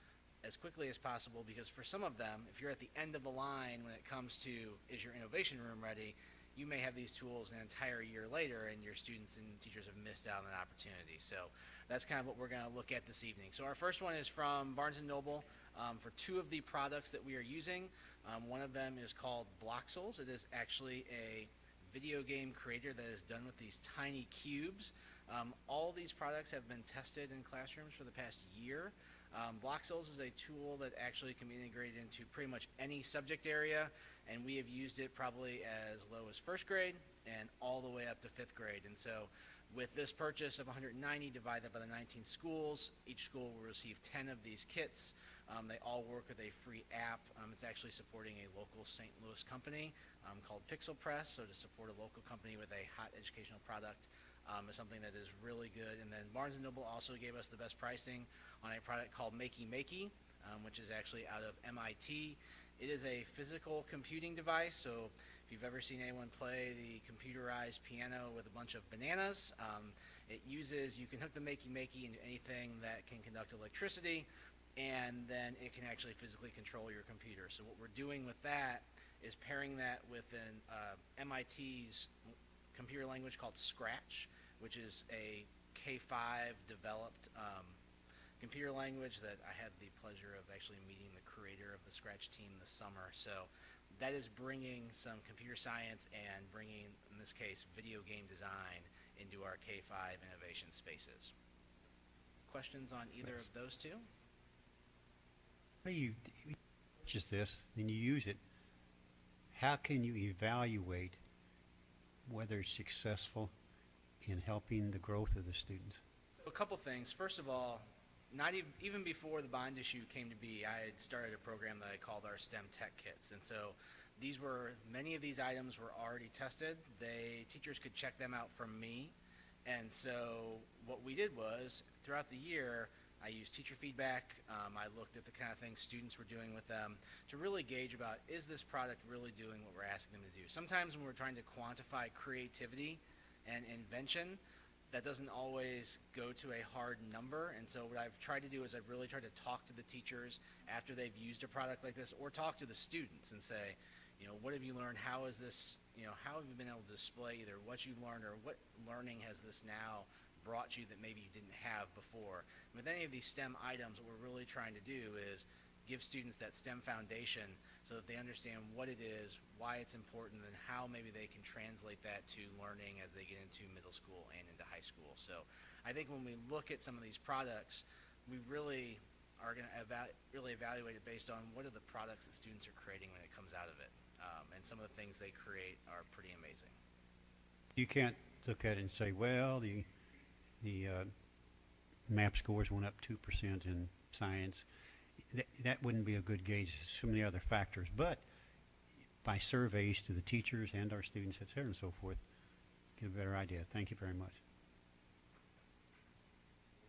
as quickly as possible, because for some of them, if you're at the end of the line when it comes to is your innovation room ready, you may have these tools an entire year later and your students and teachers have missed out on an opportunity. So that's kind of what we're going to look at this evening. So our first one is from Barnes & Noble for two of the products that we are using. One of them is called Bloxels. It is actually a video game creator that is done with these tiny cubes. All these products have been tested in classrooms for the past year. Bloxels is a tool that actually can be integrated into pretty much any subject area, and we have used it probably as low as first grade and all the way up to fifth grade. And so with this purchase of 190 divided by the 19 schools, each school will receive 10 of these kits. They all work with a free app. It's actually supporting a local St. Louis company called Pixel Press. So to support a local company with a hot educational product is something that is really good. And then Barnes & Noble also gave us the best pricing on a product called Makey Makey, which is actually out of MIT. It is a physical computing device. So if you've ever seen anyone play the computerized piano with a bunch of bananas, you can hook the Makey Makey into anything that can conduct electricity, and then it can actually physically control your computer. So what we're doing with that is pairing that with an MIT's computer language called Scratch, which is a K-5 developed computer language that I had the pleasure of actually meeting the creator of the Scratch team this summer. So that is bringing some computer science and bringing, in this case, video game design into our K-5 innovation spaces. Questions on either of those two? Well, you purchase this, then you use it. How can you evaluate whether it's successful in helping the growth of the students? So a couple things. First of all, not even before the bond issue came to be, I had started a program that I called our STEM Tech Kits. And so many of these items were already tested. Teachers could check them out from me. And so what we did was, throughout the year, I used teacher feedback. I looked at the kind of things students were doing with them to really gauge about, is this product really doing what we're asking them to do? Sometimes when we're trying to quantify creativity and invention, that doesn't always go to a hard number. And so what I've tried to do is I've really tried to talk to the teachers after they've used a product like this, or talk to the students and say, what have you learned? How is this, how have you been able to display either what you've learned or what learning has this now brought you that maybe you didn't have before? With any of these STEM items, what we're really trying to do is give students that STEM foundation so that they understand what it is, why it's important, and how maybe they can translate that to learning as they get into middle school and into high school. So I think when we look at some of these products, we really are going to really evaluate it based on what are the products that students are creating when it comes out of it. And some of the things they create are pretty amazing. You can't look at it and say, well, the MAP scores went up 2% in science. That wouldn't be a good gauge. So many other factors, but by surveys to the teachers and our students, et cetera, and so forth, get a better idea. Thank you very much.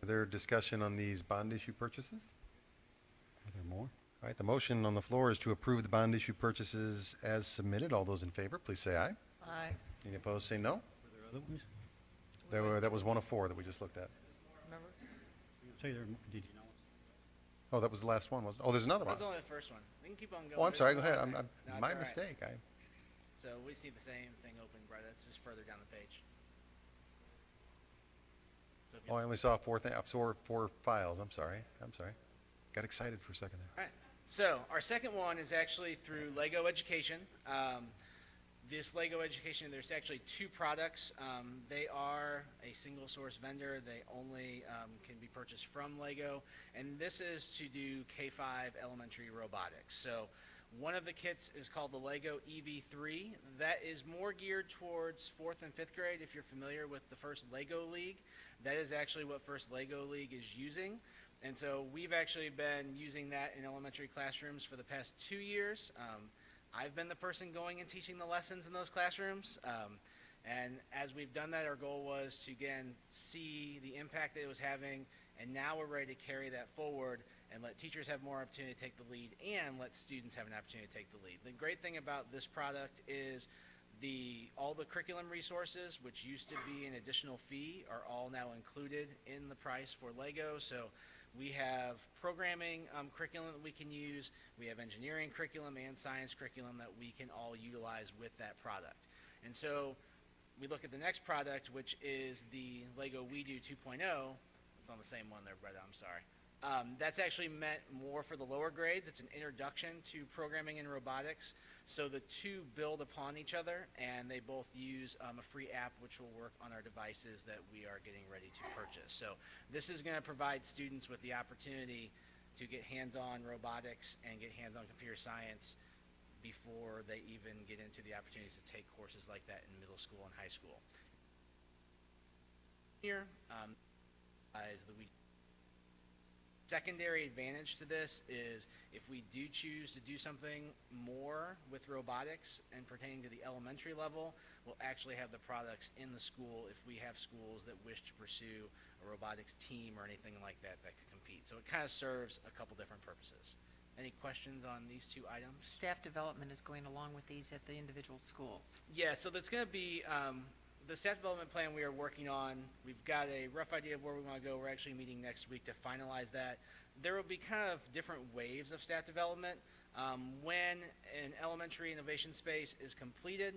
Is there discussion on these bond issue purchases? Are there more? All right, the motion on the floor is to approve the bond issue purchases as submitted. All those in favor, please say aye. Aye. Any opposed, say no. Were there other ones? That was one of four that we just looked at. Remember? Say there. Did you know? Oh, that was the last one, wasn't it? Oh, there's another That one. was only the first one. We can keep on going. Oh, I'm There's sorry. Go more ahead. on there. No, it's My all right. mistake. So we see the same thing open, Brett. It's just further down the page. So if you- I only saw four files. I'm sorry. Got excited for a second there. All right. So our second one is actually through Lego Education. This Lego Education, there's actually two products. They are a single source vendor. They only can be purchased from Lego. And this is to do K-5 elementary robotics. So one of the kits is called the Lego EV3. That is more geared towards 4th and 5th grade. If you're familiar with the First Lego League, that is actually what First Lego League is using. And so we've actually been using that in elementary classrooms for the past 2 years. I've been the person going and teaching the lessons in those classrooms. And as we've done that, our goal was to, again, see the impact that it was having. And now we're ready to carry that forward and let teachers have more opportunity to take the lead and let students have an opportunity to take the lead. The great thing about this product is all the curriculum resources, which used to be an additional fee, are all now included in the price for Lego. So we have programming curriculum that we can use. We have engineering curriculum and science curriculum that we can all utilize with that product. And so we look at the next product, which is the Lego We Do 2.0. It's on the same one there, Brett, I'm sorry. That's actually meant more for the lower grades. It's an introduction to programming and robotics. So the two build upon each other, and they both use a free app which will work on our devices that we are getting ready to purchase. So this is going to provide students with the opportunity to get hands-on robotics and get hands-on computer science before they even get into the opportunities to take courses like that in middle school and high school. Here is the secondary advantage to this is if we do choose to do something more with robotics and pertaining to the elementary level, we'll actually have the products in the school if we have schools that wish to pursue a robotics team or anything like that that could compete. So it kind of serves a couple different purposes. Any questions on these two items? Staff development is going along with these at the individual schools. Yeah, so that's going to be the staff development plan we are working on. We've got a rough idea of where we want to go. We're actually meeting next week to finalize that. There will be kind of different waves of staff development. When an elementary innovation space is completed,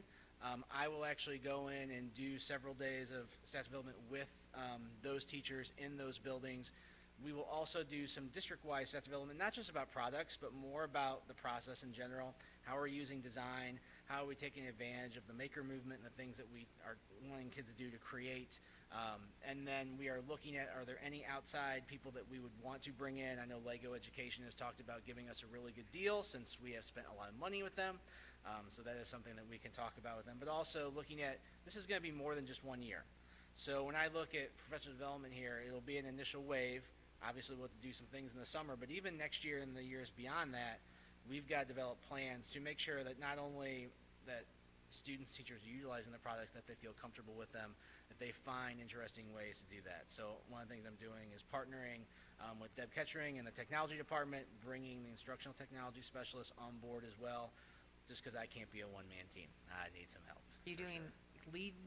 I will actually go in and do several days of staff development with those teachers in those buildings. We will also do some district-wide staff development, not just about products, but more about the process in general. How are we using design? How are we taking advantage of the maker movement and the things that we are wanting kids to do to create? And then we are looking at, are there any outside people that we would want to bring in? I know Lego Education has talked about giving us a really good deal since we have spent a lot of money with them. So that is something that we can talk about with them. But also looking at, this is going to be more than just 1 year. So when I look at professional development here, it'll be an initial wave. Obviously, we'll have to do some things in the summer, but even next year and the years beyond that, we've got to develop plans to make sure that not only that students, teachers are utilizing the products, that they feel comfortable with them, that they find interesting ways to do that. So one of the things I'm doing is partnering with Deb Ketchering in the technology department, bringing the instructional technology specialists on board as well, just because I can't be a one-man team. I need some help. Are you doing lead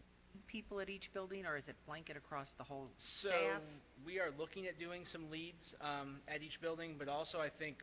people at each building, or is it blanket across the whole So staff? we are looking at doing some leads at each building, but also I think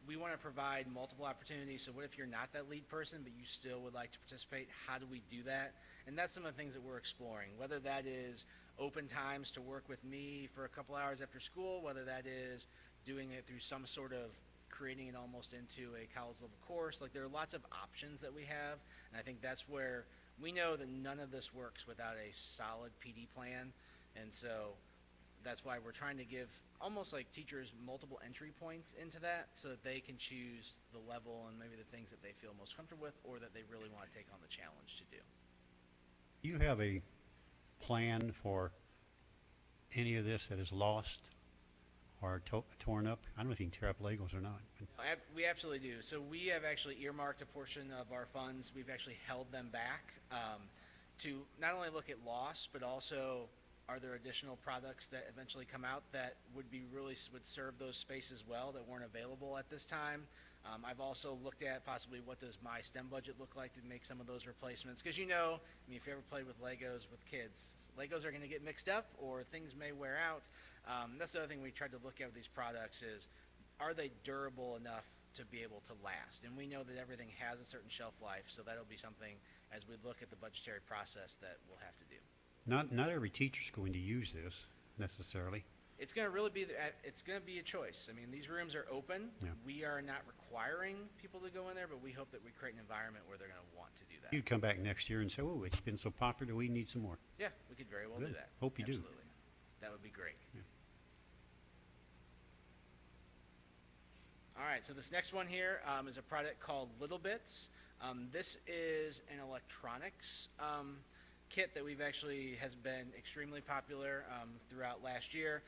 we want to provide multiple opportunities. So what if you're not that lead person, but you still would like to participate? How do we do that? And that's some of the things that we're exploring, whether that is open times to work with me for a couple hours after school, whether that is doing it through some sort of creating it almost into a college level course. Like, there are lots of options that we have, and I think that's where we know that none of this works without a solid PD plan. And so that's why we're trying to give almost like teachers multiple entry points into that, so that they can choose the level and maybe the things that they feel most comfortable with, or that they really want to take on the challenge to do. Do you have a plan for any of this that is lost or torn up? I don't know if you can tear up Legos or not. We absolutely do. So we have actually earmarked a portion of our funds. We've actually held them back to not only look at loss, but also are there additional products that eventually come out that would serve those spaces well that weren't available at this time. I've also looked at possibly what does my STEM budget look like to make some of those replacements. Because if you ever played with Legos with kids, Legos are going to get mixed up or things may wear out. That's the other thing we tried to look at with these products is, are they durable enough to be able to last? And we know that everything has a certain shelf life, so that'll be something as we look at the budgetary process that we'll have to do. Not every teacher's going to use this necessarily. It's going to really be a choice. I mean, these rooms are open. Yeah. We are not requiring people to go in there, but we hope that we create an environment where they're going to want to do that. You'd come back next year and say, oh, it's been so popular, we need some more. Yeah, we could very well Good. do that. Hope you do. Absolutely. That would be great. Yeah. All right, so this next one here is a product called Little Bits. This is an electronics kit that has been extremely popular throughout last year.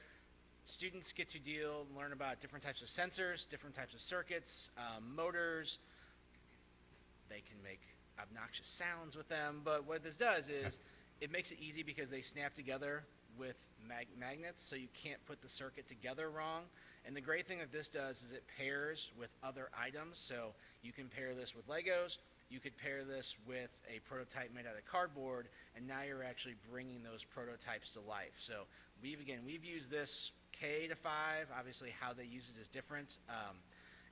Students get to learn about different types of sensors, different types of circuits, motors. They can make obnoxious sounds with them, but what this does is it makes it easy because they snap together with magnets, so you can't put the circuit together wrong. And the great thing that this does is it pairs with other items, so you can pair this with Legos, you could pair this with a prototype made out of cardboard, and now you're actually bringing those prototypes to life. So we've used this K to 5, obviously how they use it is different,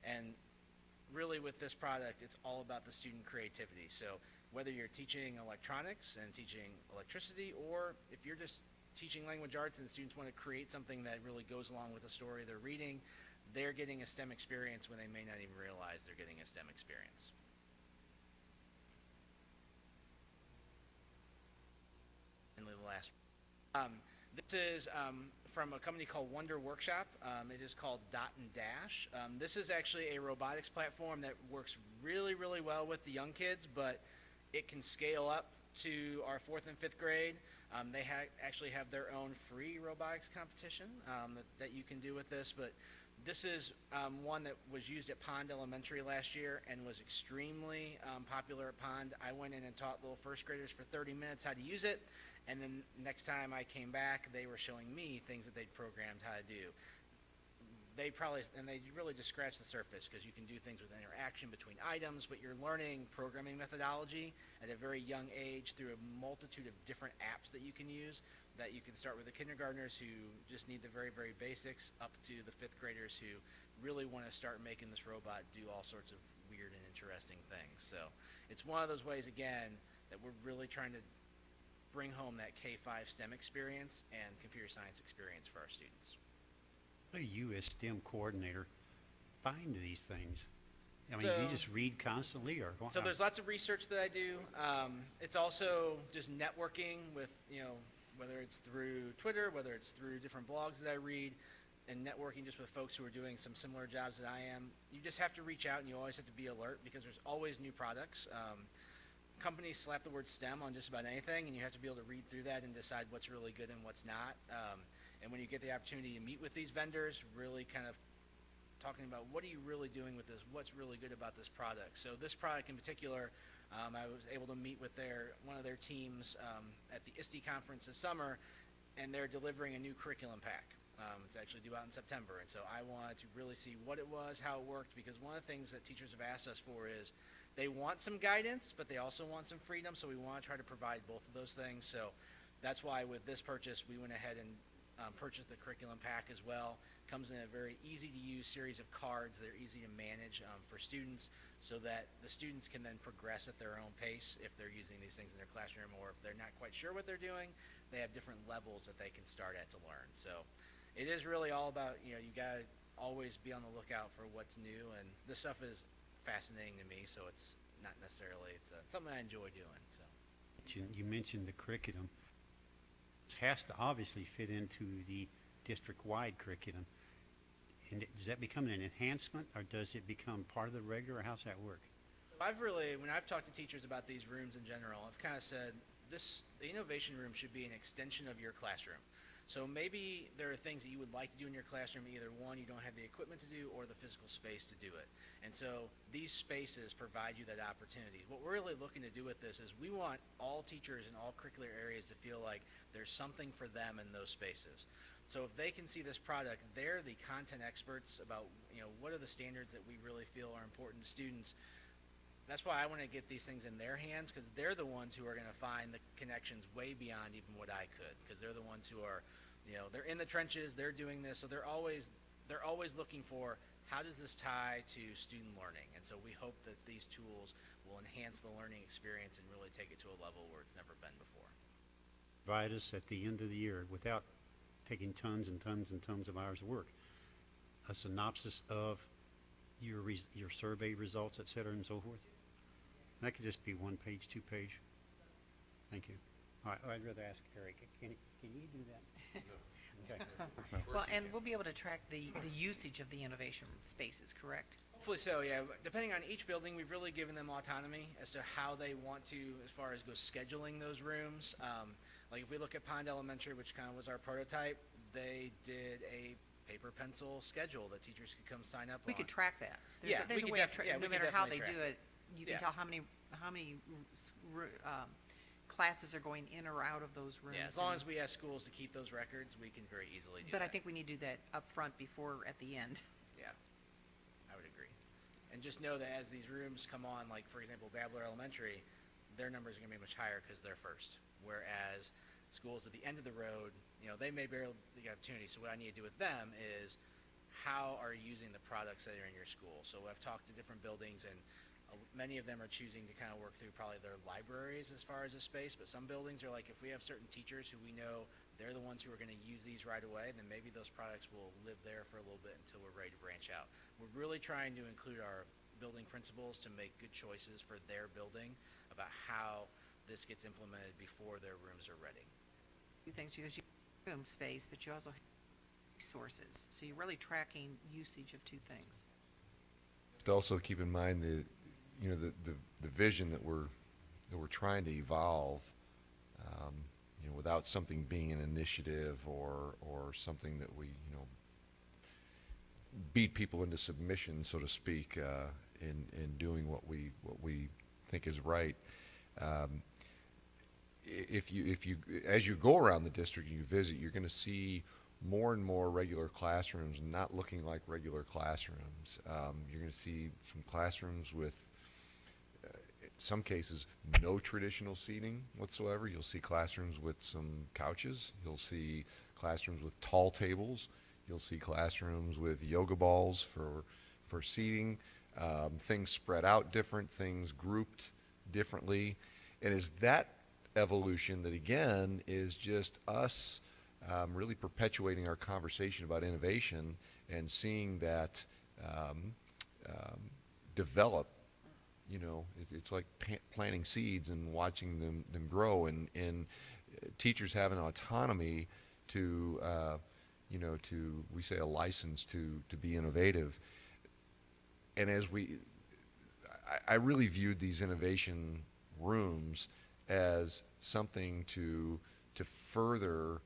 and really with this product, it's all about the student creativity. So whether you're teaching electronics and teaching electricity, or if you're just teaching language arts and students want to create something that really goes along with the story they're reading, they're getting a STEM experience when they may not even realize they're getting a STEM experience. And the last, this is from a company called Wonder Workshop. It is called Dot and Dash. This is actually a robotics platform that works really, really well with the young kids, but it can scale up to our 4th and 5th grade. They actually have their own free robotics competition that you can do with this, but this is one that was used at Pond Elementary last year and was extremely popular at Pond. I went in and taught little 1st graders for 30 minutes how to use it, and then next time I came back, they were showing me things that they'd programmed how to do. They really just scratch the surface, because you can do things with interaction between items, but you're learning programming methodology at a very young age through a multitude of different apps that you can use, that you can start with the kindergartners who just need the very, very basics, up to the 5th graders who really want to start making this robot do all sorts of weird and interesting things. So it's one of those ways, again, that we're really trying to bring home that K-5 STEM experience and computer science experience for our students. How do you, as STEM coordinator, find these things? I mean, So- do you just read constantly, or So there's lots of research that I do. It's also just networking with, whether it's through Twitter, whether it's through different blogs that I read, and networking just with folks who are doing some similar jobs that I am. You just have to reach out, and you always have to be alert, because there's always new products. Companies slap the word STEM on just about anything, and you have to be able to read through that and decide what's really good and what's not. And when you get the opportunity to meet with these vendors, really kind of talking about what are you really doing with this, what's really good about this product. So this product in particular, I was able to meet with one of their teams at the ISTE conference this summer, and they're delivering a new curriculum pack. It's actually due out in September, and so I wanted to really see what it was, how it worked, because one of the things that teachers have asked us for is they want some guidance, but they also want some freedom, so we want to try to provide both of those things. So That's why with this purchase, we went ahead and purchased the curriculum pack as well. Comes in a very easy to use series of cards that are easy to manage for students, so that the students can then progress at their own pace if they're using these things in their classroom, or if they're not quite sure what they're doing, they have different levels that they can start at to learn. So it is really all about, you gotta always be on the lookout for what's new, and this stuff is fascinating to me, so it's not necessarily, it's something I enjoy doing. So You mentioned the curriculum. It has to obviously fit into the district-wide curriculum. And does that become an enhancement, or does it become part of the regular, or how's that work? when I've talked to teachers about these rooms in general, I've kind of said the innovation room should be an extension of your classroom. So maybe there are things that you would like to do in your classroom, either one, you don't have the equipment to do, or the physical space to do it. And so these spaces provide you that opportunity. What we're really looking to do with this is we want all teachers in all curricular areas to feel like there's something for them in those spaces. So if they can see this product, they're the content experts about, what are the standards that we really feel are important to students. That's why I want to get these things in their hands, because they're the ones who are going to find the connections way beyond even what I could, because they're the ones who are, they're in the trenches, they're doing this, so they're always looking for, how does this tie to student learning? And so we hope that these tools will enhance the learning experience and really take it to a level where it's never been before. Provide us at the end of the year, without taking tons and tons and tons of hours of work, a synopsis of your survey results, et cetera, and so forth. That could just be 1 page, 2 page. Thank you. All right, I'd rather ask Eric. Can you do that? Okay. Well, and we'll be able to track the usage of the innovation spaces, correct? Hopefully so, yeah. Depending on each building, we've really given them autonomy as to how they want to, as far as go scheduling those rooms. Like if we look at Pond Elementary, which kind of was our prototype, they did a paper pencil schedule that teachers could come sign up on. We could track that. Yeah, There's we a could way of no yeah, we could matter how definitely they do track it, you can Yeah. tell how many classes are going in or out of those rooms. Yeah, as long as we ask schools to keep those records, we can very easily do But that. I think we need to do that up front before at the end. Yeah, I would agree. And just know that as these rooms come on, like for example, Babbler Elementary, their numbers are going to be much higher because they're first. Whereas schools at the end of the road, they may barely get opportunity. So what I need to do with them is, how are you using the products that are in your school? So I've talked to different buildings, and many of them are choosing to kind of work through probably their libraries as far as a space, but some buildings are like, if we have certain teachers who we know they're the ones who are going to use these right away, then maybe those products will live there for a little bit until we're ready to branch out. We're really trying to include our building principals to make good choices for their building about how this gets implemented before their rooms are ready. Two things, you have room space, but you also have resources. So you're really tracking usage of two things. To also keep in mind the vision that we're trying to evolve, without something being an initiative or something that we beat people into submission, so to speak, in doing what we think is right. If you as you go around the district and you visit, you're going to see more and more regular classrooms not looking like regular classrooms. You're going to see some classrooms with, in some cases, no traditional seating whatsoever. You'll see classrooms with some couches. You'll see classrooms with tall tables. You'll see classrooms with yoga balls for seating. Things spread out different, things grouped differently. And is that evolution that, again, is just us really perpetuating our conversation about innovation and seeing that develop. It's like planting seeds and watching them grow, and teachers have an autonomy to, we say a license to be innovative. And I really viewed these innovation rooms as something to further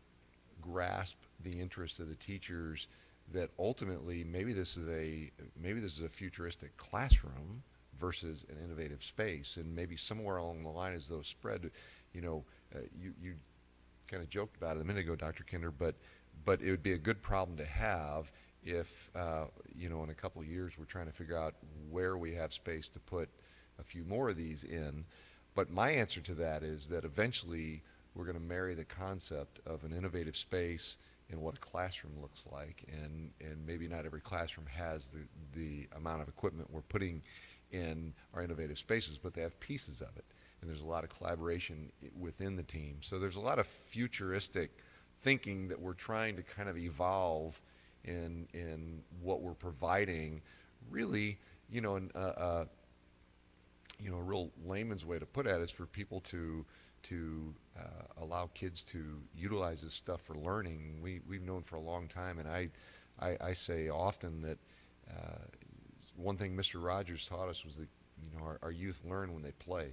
grasp the interest of the teachers, that ultimately maybe this is a futuristic classroom versus an innovative space, and maybe somewhere along the line as those spread, you kind of joked about it a minute ago, Dr. Kinder, but it would be a good problem to have if in a couple of years we're trying to figure out where we have space to put a few more of these in. But my answer to that is that eventually we're going to marry the concept of an innovative space and what a classroom looks like, and maybe not every classroom has the amount of equipment we're putting in our innovative spaces, but they have pieces of it, and there's a lot of collaboration within the team. So there's a lot of futuristic thinking that we're trying to kind of evolve in what we're providing. Really, you know, a real layman's way to put it is for people to allow kids to utilize this stuff for learning. We've known for a long time, and I say often that one thing Mr. Rogers taught us was that, you know, our youth learn when they play,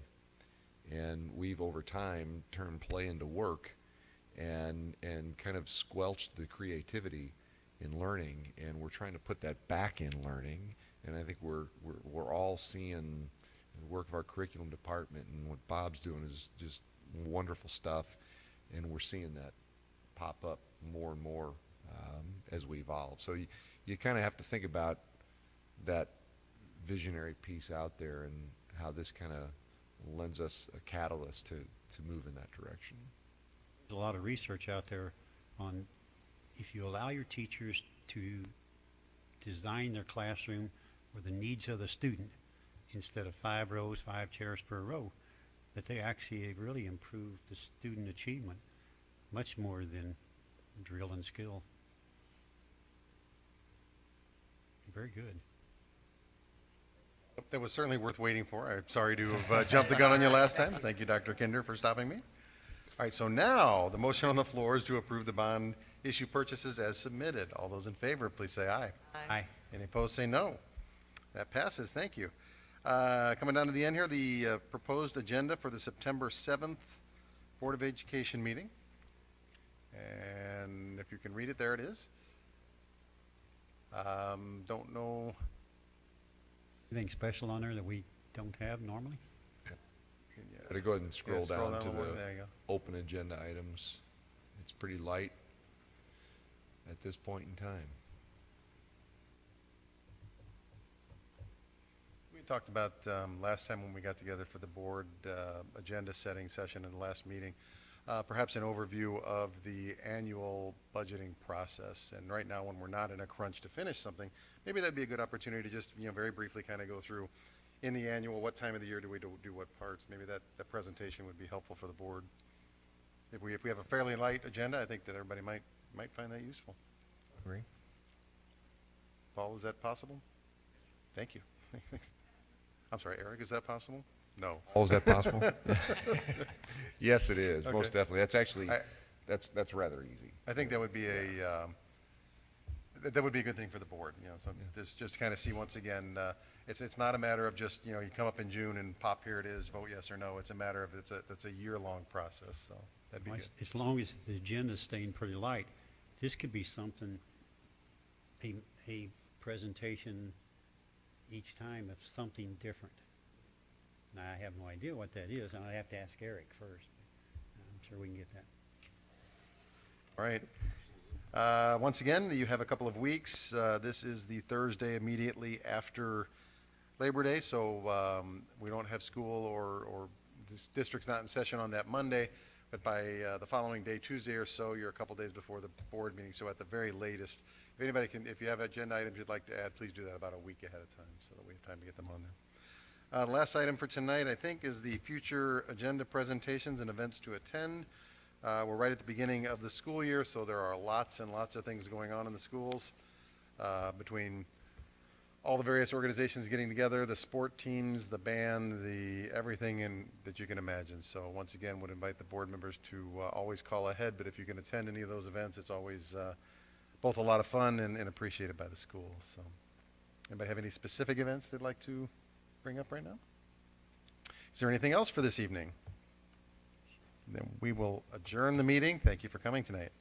and we've over time turned play into work, and kind of squelched the creativity in learning, and we're trying to put that back in learning. And I think we're all seeing the work of our curriculum department, and what Bob's doing is just wonderful stuff, and we're seeing that pop up more and more as we evolve. So you kind of have to think about that visionary piece out there and how this kind of lends us a catalyst to move in that direction. There's a lot of research out there on if you allow your teachers to design their classroom for the needs of the student instead of 5 rows, 5 chairs per row, that they actually really improve the student achievement much more than drill and skill. Very good. That was certainly worth waiting for. I'm sorry to have jumped the gun on you last time. Thank you, Dr. Kinder, for stopping me. All right, so now the motion on the floor is to approve the bond issue purchases as submitted. All those in favor, please say aye. Aye. Any opposed, say no. That passes. Thank you. Coming down to the end here, the proposed agenda for the September 7th Board of Education meeting. And if you can read it, there it is. Don't know. Anything special on there that we don't have normally? Better go ahead and scroll down to one more. the There you go. open agenda items. It's pretty light at this point in time. We talked about last time when we got together for the board agenda setting session in the last meeting, perhaps an overview of the annual budgeting process. And right now, when we're not in a crunch to finish something, maybe that'd be a good opportunity to just, you know, very briefly kind of go through in the annual, what time of the year do we do what parts. Maybe that presentation would be helpful for the board. If we have a fairly light agenda, I think that everybody might find that useful. Agree. Paul, is that possible? Thank you. I'm sorry, Eric, is that possible? No. Oh, is that possible? Yes, it is. Okay. Most definitely. That's actually, that's rather easy. I think that would be that would be a good thing for the board, you know, so just to kind of see once again, it's not a matter of just, you know, you come up in June and pop, here it is, vote yes or no. It's a matter of it's a year-long process, so that'd be Well, good. as long as the agenda's staying pretty light, this could be something, a presentation each time of something different. Now, I have no idea what that is, and I have to ask Eric first. I'm sure we can get that. All right. Once again, you have a couple of weeks. This is the Thursday immediately after Labor Day, so we don't have school or this district's not in session on that Monday, but by the following day, Tuesday or so, you're a couple days before the board meeting, so at the very latest, if anybody can, if you have agenda items you'd like to add, please do that about a week ahead of time so that we have time to get them on there. The last item for tonight, I think, is the future agenda presentations and events to attend. We're right at the beginning of the school year, so there are lots and lots of things going on in the schools between all the various organizations getting together, the sport teams, the band, the everything that you can imagine. So once again, would invite the board members to always call ahead, but if you can attend any of those events, it's always both a lot of fun and appreciated by the school. So anybody have any specific events they'd like to bring up right now? Is there anything else for this evening? Then we will adjourn the meeting. Thank you for coming tonight.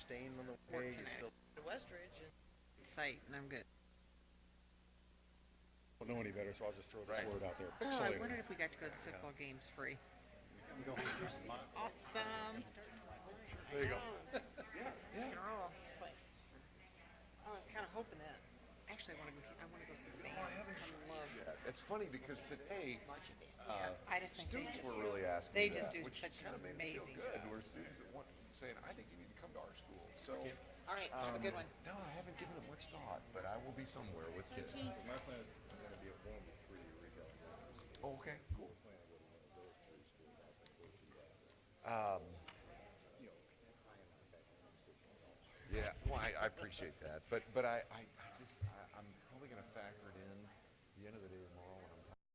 stain on the way, you spilled. Westridge and Site, and I'm good. Don't know any better, so I'll just throw this word out there. Oh, I Pixelated. wondered if we got to go to the football games free. Awesome. There you go. I was kind of hoping that. Actually, I want to go see the bands. It's funny because today, I just think students they were really asking they that, just do which such kind an of made me feel amazing good. job. Were students that want saying, I think you need to come to our school. So, All right, have a good one. No, I haven't given it much thought, but I will be somewhere with kids. My plan is I'm going to be at one of the 3 Eureka schools. Oh, okay, cool. Plan to go to one of those 3 schools. I was going to go to, Yeah, well, I appreciate that, but I'm probably going to factor it in. At the end of the day,